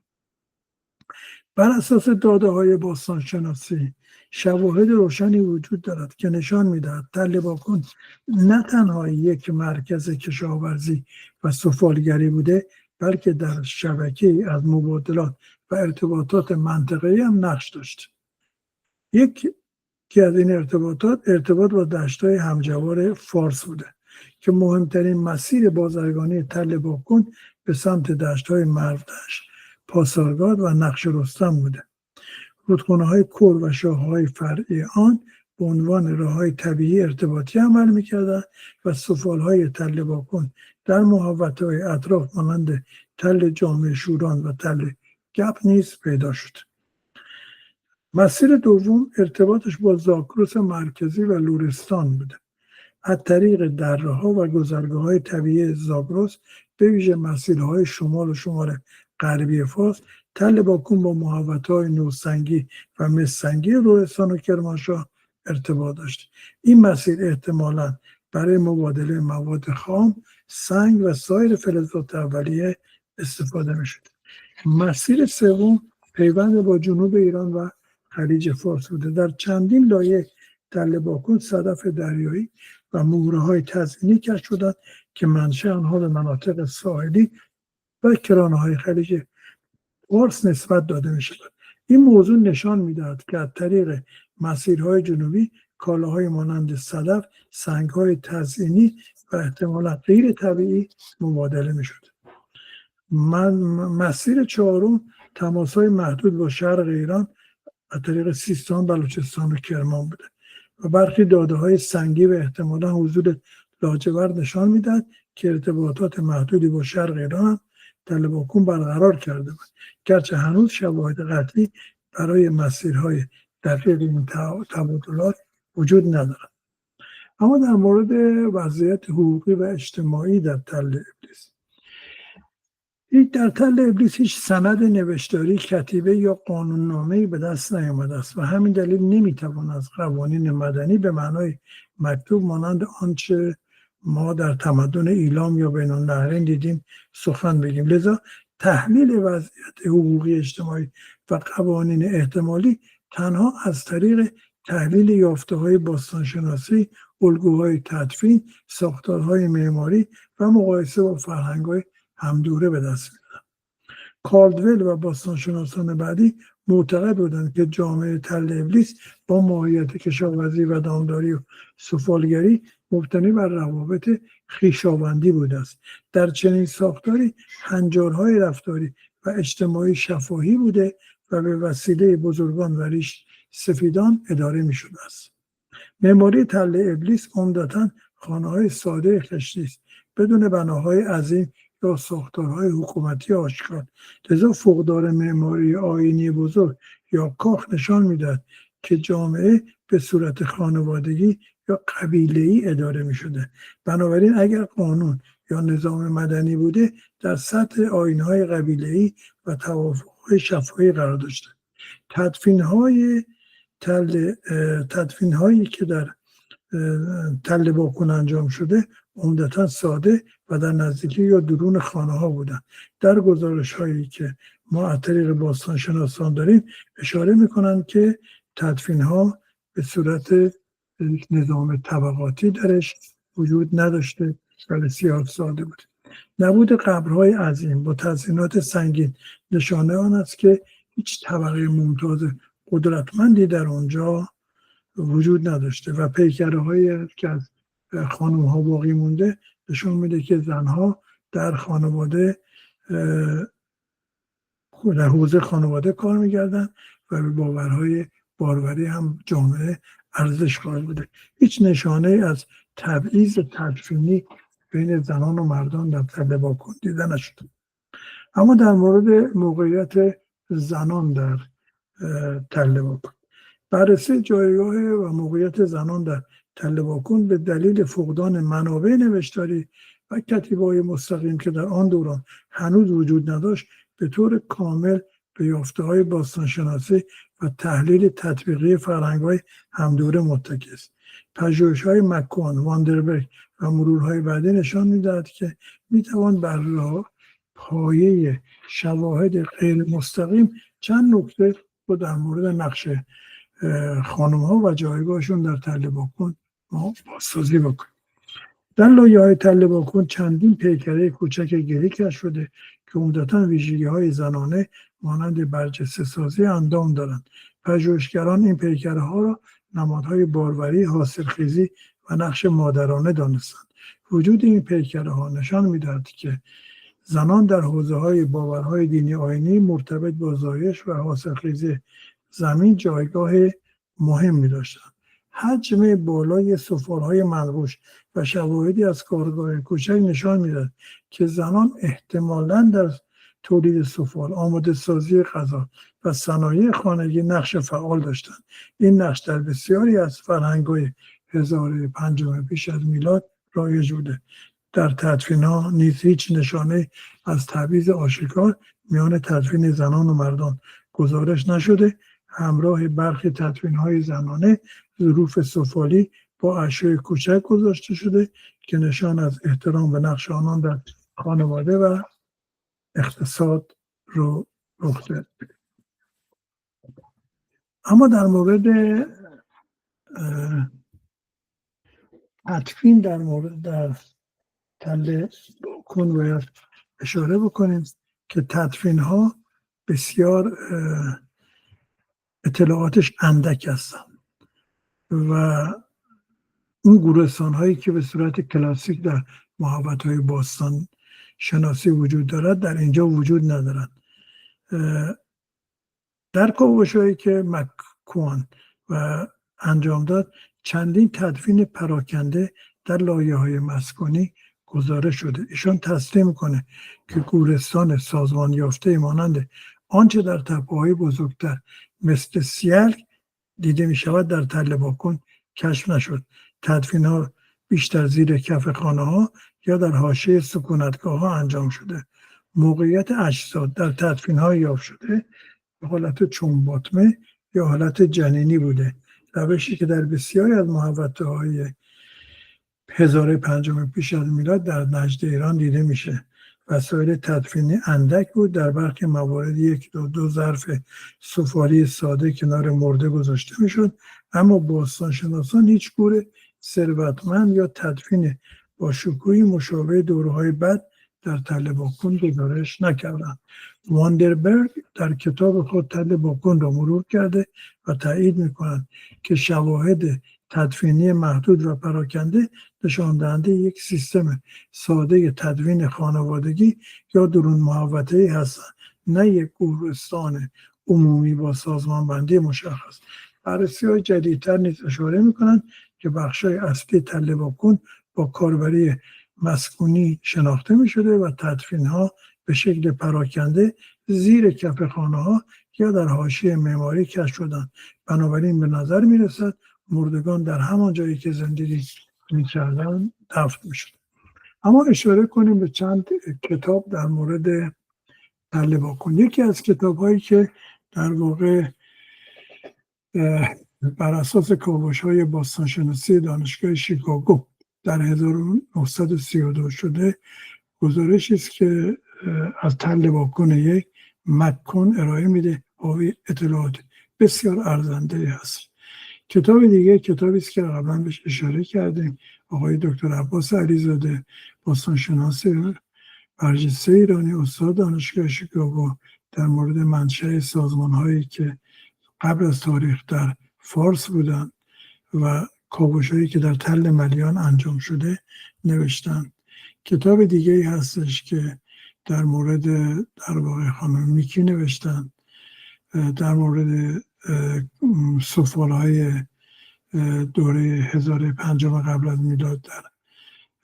بر اساس داده‌های باستانشناسی شواهد روشنی وجود دارد که نشان می‌دهد تل باکون نه تنها یک مرکز کشاورزی و سفالگری بوده بلکه در شبکه‌ای از مبادلات و ارتباطات منطقه‌ای هم نقش داشت. یکی از این ارتباط با دشت‌های همجوار فارس بوده که مهمترین مسیر بازرگانی تل باکون به سمت دشت‌های مرودشت، پاسارگاد و نقش رستم بوده. رودخانه‌های کور و شاخه‌های فرعی آن به عنوان راه‌های طبیعی ارتباطی عمل می‌کردند و سفال‌های تل باکون در محوطه‌های اطراف مانند تل جامع شوران و تل گپ نیز پیدا شد. مسیر دوم ارتباطش با زاگرس مرکزی و لرستان بوده. از طریق دره‌ها و گذرگاه‌های طبیعی زاگرس به ویژه مسیرهای شمال و شمال غربی فارس، تل باکون با محوطه‌های نوسنگی و مسنگی روستان و کرمانشاه ارتباط داشت. این مسیر احتمالاً برای مبادله مواد خام، سنگ و سایر فلزات اولیه استفاده می‌شد. مسیر سوم پیوند با جنوب ایران و خلیج فارس بوده. در چندین لایه تل باکون صدف دریایی و مهره‌های تزئینی کشف شدند که منشأ آنها به مناطق ساحلی و کرانه‌های خلیج فارس نسبت داده می‌شود. این موضوع نشان می‌دهد که از طریق مسیرهای جنوبی کالاهای مانند صدف، سنگ‌های تزئینی و احتمالاً غیر طبیعی مبادله می‌شد. مسیر چهارم تماس‌های محدود با شرق ایران از طریق سیستان، بلوچستان و کرمان بوده و برخی داده‌های سنگی و احتمالاً حضور لاجورد نشان می‌دهد که ارتباطات محدودی با شرق ایران هم تل باکون برقرار کرده بود، گرچه هنوز شواهد قطعی برای مسیرهای دقیق این تبادلات وجود ندارد. اما در مورد وضعیت حقوقی و اجتماعی در تل ابلیس، در تل ابلیس هیچ سند نوشتاری، کتیبه یا قانوننامه‌ای به دست نیامده است و همین دلیل نمیتوان از قوانین مدنی به معنای مکتوب مانند آنچه ما در تمدن ایلام یا بین النهرین دیدیم سخن بگیم. لذا تحلیل وضعیت حقوقی اجتماعی و قوانین احتمالی تنها از طریق تحلیل یافته‌های باستانشناسی، الگوهای تدفین، ساختارهای معماری و مقایسه با فرهنگ‌های همدوره به دست می‌آید. کالدول و باستانشناسان بعدی معتقد بودند که جامعه تل ابلیس با ماهیت کشاورزی و دامداری و سفالگری مبتنی بر روابط خویشاوندی بوده است. در چنین ساختاری هنجارهای رفتاری و اجتماعی شفاهی بوده و به وسیله بزرگان و ریش سفیدان اداره می شده است. معماری تل ابلیس عمدتاً خانه‌های ساده خشتی است، بدون بناهای عظیم یا ساختارهای حکومتی آشکار. لذا فقدار معماری آیینی بزرگ یا کاخ نشان می‌دهد که جامعه به صورت خانوادگی یا قبیله‌ای اداره می‌شده. بنابراین اگر قانون یا نظام مدنی بوده، در سطح آیین‌های قبیله‌ای و توافق‌های شفاهی قرار داشته. تدفین‌هایی که در تل باکون انجام شده عمدتاً ساده و در نزدیکی یا درون خانه‌ها بودند. در گزارش‌هایی که ما از طریق باستانشناسان داریم اشاره می‌کنند که تدفین‌ها به صورت نظام طبقاتی درش وجود نداشته و بسیار ساده بود. نبود قبرهای عظیم با تزئینات سنگین نشانه آن است که هیچ طبقه ممتاز قدرتمندی در اونجا وجود نداشته و پیکره‌هایی که از خانم‌ها باقی مونده نشون میده که زنها در خانواده در حوزه خانواده کار می‌کردن و به باورهای باروری هم جامعه ارزش قائل بوده. هیچ نشانه از تبعیض تدفینی بین زنان و مردان در تل باکون دیده نشد. اما در مورد موقعیت زنان در تل باکون، بررسی جایگاه و موقعیت زنان در تل باکون به دلیل فقدان منابع نوشتاری و کتیبه‌های مستقیم که در آن دوران هنوز وجود نداشت، به طور کامل به یافته‌های باستانشناسی و تحلیل تطبیقی فرهنگ‌های همدوره متکی است. پژوهش‌های مک‌کوهن، واندربرگ و مرورهای بعدی نشان می‌دهد که می‌توان بر پایه شواهد غیر مستقیم چند نکته رو در مورد نقش خانم‌ها و جایگاهشون در تل باکون ما بازسازی بکنیم. در لایه‌های تل باکون چندین پیکره کوچک گلی کشف شده که عمدتاً ویژگی‌های زنانه مانند برجسته سازی اندام دارند. پژوهشگران این پیکره‌ها را نمادهای باروری، حاصلخیزی و نقش مادرانه دانستند. وجود این پیکره‌ها نشان می‌دهد که زنان در حوزه‌های باورهای دینی آیینی مرتبط با زایش و حاصلخیزی زمین جایگاه مهمی داشتند. حجم بالای سفالهای منقوش و شواهدی از کارگاه کوچک نشان می‌دهد که زنان احتمالاً در تولید سفال، آماده سازی غذا و صنایع خانگی نقش فعال داشتند. این نقش در بسیاری از فرهنگ‌های 1005 پیش از میلاد رایج بوده. در تدفین‌ها نیز هیچ نشانه از تبعیض آشکار میان تدفین زنان و مردان گزارش نشده. همراه برخی تدفین‌های زنانه ظروف سفالی با اشیاء کوچک گذاشته شده که نشان از احترام به نقش آنان در خانواده و اقتصاد رو رخ داده. اما در مورد تدفین در تله باکن باید اشاره بکنیم که تدفین ها بسیار اطلاعاتش اندک هستن و اون گورستان هایی که به صورت کلاسیک در محوطه های باستان شناسی وجود دارد در اینجا وجود ندارد. در کاوش هایی که مک‌کوان و انجام داد چندین تدفین پراکنده در لایه های مسکونی گزارش شده. ایشان تصریح میکنه که گورستان سازمان یافته مانند آنچه در تپه‌های بزرگتر مثل سیلک دیده می شود در تله باکن کشف نشد. تدفین ها بیشتر زیر کف خانه ها یا در حاشیه سکونتگاه ها انجام شده. موقعیت اجساد در تدفین های یافت شده به حالت چنباتمه یا حالت جنینی بوده، روشی که در بسیاری از محوطه های 1005 پیش از میلاد در نجد ایران دیده میشه. وسایل تدفینی اندک بود، در برخی موارد یک یا دو ظرف سفالی ساده کنار مرده گذاشته میشد، اما باستانشناسان هیچ گور ثروتمند یا تدفین با شکوهی مشابه دوره‌های بعد در تله باکن گزارش نکردند. واندربرگ در کتاب خود تله باکن را مرور کرده و تایید می‌کند که شواهد تدفینی محدود و پراکنده نشان دهنده یک سیستم ساده تدفین خانوادگی یا درون محوطه‌ای هستند، نه یک گورستان عمومی با سازمانبندی مشخص. بررسی‌های جدیدتر نیز اشاره می‌کنند که بخش‌های اصلی تله باکن با کاربری مسکونی شناخته می‌شده و تدفین‌ها به شکل پراکنده زیر کف خانه‌ها یا در حاشیه معماری کشف شدند. بنابراین به نظر می‌رسد مردگان در همان جایی که زندگی می‌کردند دفن می‌شد. اما اشاره کنیم به چند کتاب در مورد تله باکن. یکی از کتاب‌هایی که در واقع بر اساس کاوش‌های باستانشناسی دانشگاه شیکاگو در 1932 شده، گزارشی است که از تله باکن یک مک‌کون ارائه میده، حاوی اطلاعات بسیار ارزنده هست. کتاب دیگه کتابی است که قبلا بهش اشاره کردیم، آقای دکتر عباس علیزاده، باستانشناس برجسته ایرانی، استاد دانشگاه شیکاگو، در مورد منشأ سازمان‌هایی که قبل از تاریخ در فارس بودن و کاوش‌هایی که در تل ملیان انجام شده نوشتن. کتاب دیگه ای هستش که در مورد در واقع خانم میکی نوشتن، در مورد سفالهای دوره 1005 قبل از میلاد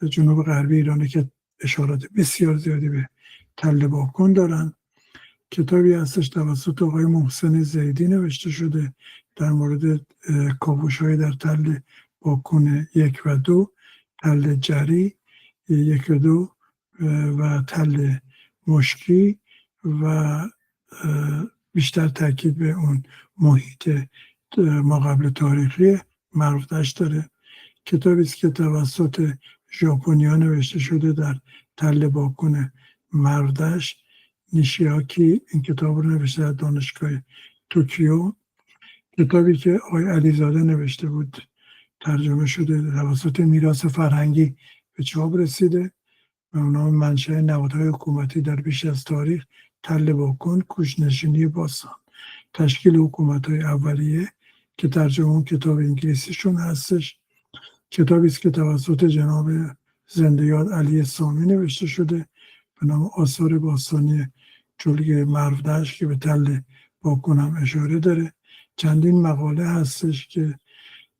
در جنوب غربی ایرانی که اشارات بسیار زیادی به تله باکن دارن. کتابی هستش توسط آقای محسن زیدی نوشته شده در مورد کاوش‌های در تله باکن 1 و 2، تله جری 1 و 2 و تله مشکی و بیشتر تاکید به اون محیط ماقبل تاریخی معروفش داره. کتابی است که توسط ژاپنی‌ها نوشته شده در تله باکن مردش، نیشیاکی این کتاب رو نوشته در دانشگاه توکیو. کتابی که آقای علیزاده نوشته بود ترجمه شده، توسط میراث فرهنگی به چاپ رسیده و اونها منشأ نهادهای حکومتی در بیش از تاریخ، تله باکن، کوچ‌نشینی باستان، تشکیل حکومت‌های اولیه که ترجمه اون کتاب انگلیسیشون هستش. کتابی است که توسط جناب زنده یاد علی سامی نوشته شده به نام آثار باستانی جلگه مرودشت که به تله باکن هم اشاره داره. چندین مقاله هستش که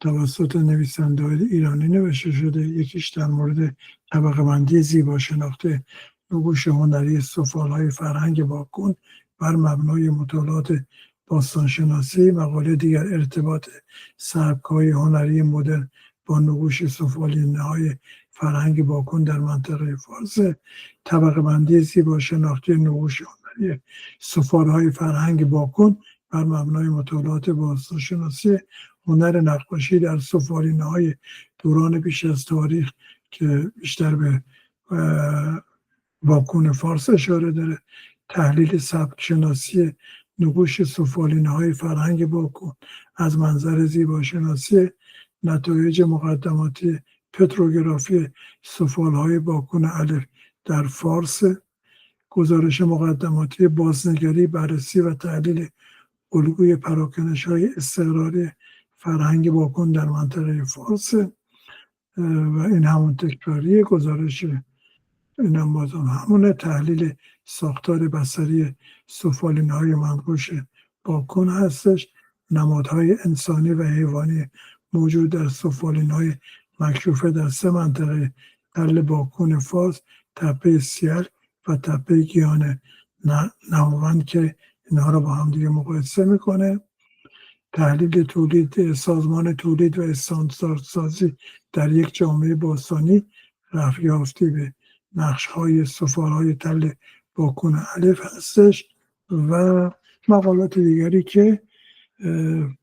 توسط نویسنده‌های ایرانی نوشته شده، یکیش در مورد طبقه بندی زیبا شناخته نقوش هنری سفالهای فرهنگ باکن بر مبنای مطالعات باستانشناسی، مقاله دیگر ارتباط سبک‌های هنری مدرن با نقوش سفالینه‌های فرهنگ باکن در منطقه فارس، طبقه بندی زیبا شناختی نقوش هنری سفالهای فرهنگ باکن بر مبنای مطالعات باستانشناسی هنر نقاشی در سفالینه‌های دوران پیش از تاریخ که بیشتر به باکن فارس اشاره داره، تحلیل سبک شناسی نقوش سفالینه‌های فرهنگ باکن از منظر زیباشناسی، نتایج مقدماتی پتروگرافی سفالهای باکن الف در فارس، گزارش مقدماتی بازنگری، بررسی و تحلیل الگوی پراکنش‌های استقراری فرهنگ باکن در منطقه فارس و این همون تکراری گزارش این هم بازم همونه، تحلیل ساختار بصری سفالینه‌های منقوش باکن هستش، نمادهای انسانی و حیوانی موجود در سفالینه‌های مکشوفه در 3 منطقه تل باکن فارس، تپه سیل و تپه گیان نهاوند که اینها رو با هم دیگه مقایسه میکنه، تحلیل تولید سازمان تولید و استانداردسازی در یک جامعه باستانی، رفیافتی به نقش‌های سفالهای تل باکن الف هستش و مقالات دیگری که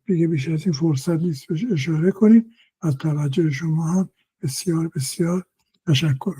دیگه بیش از این فرصت نیست بهش اشاره کنیم. از توجه شما هم بسیار بسیار تشکر.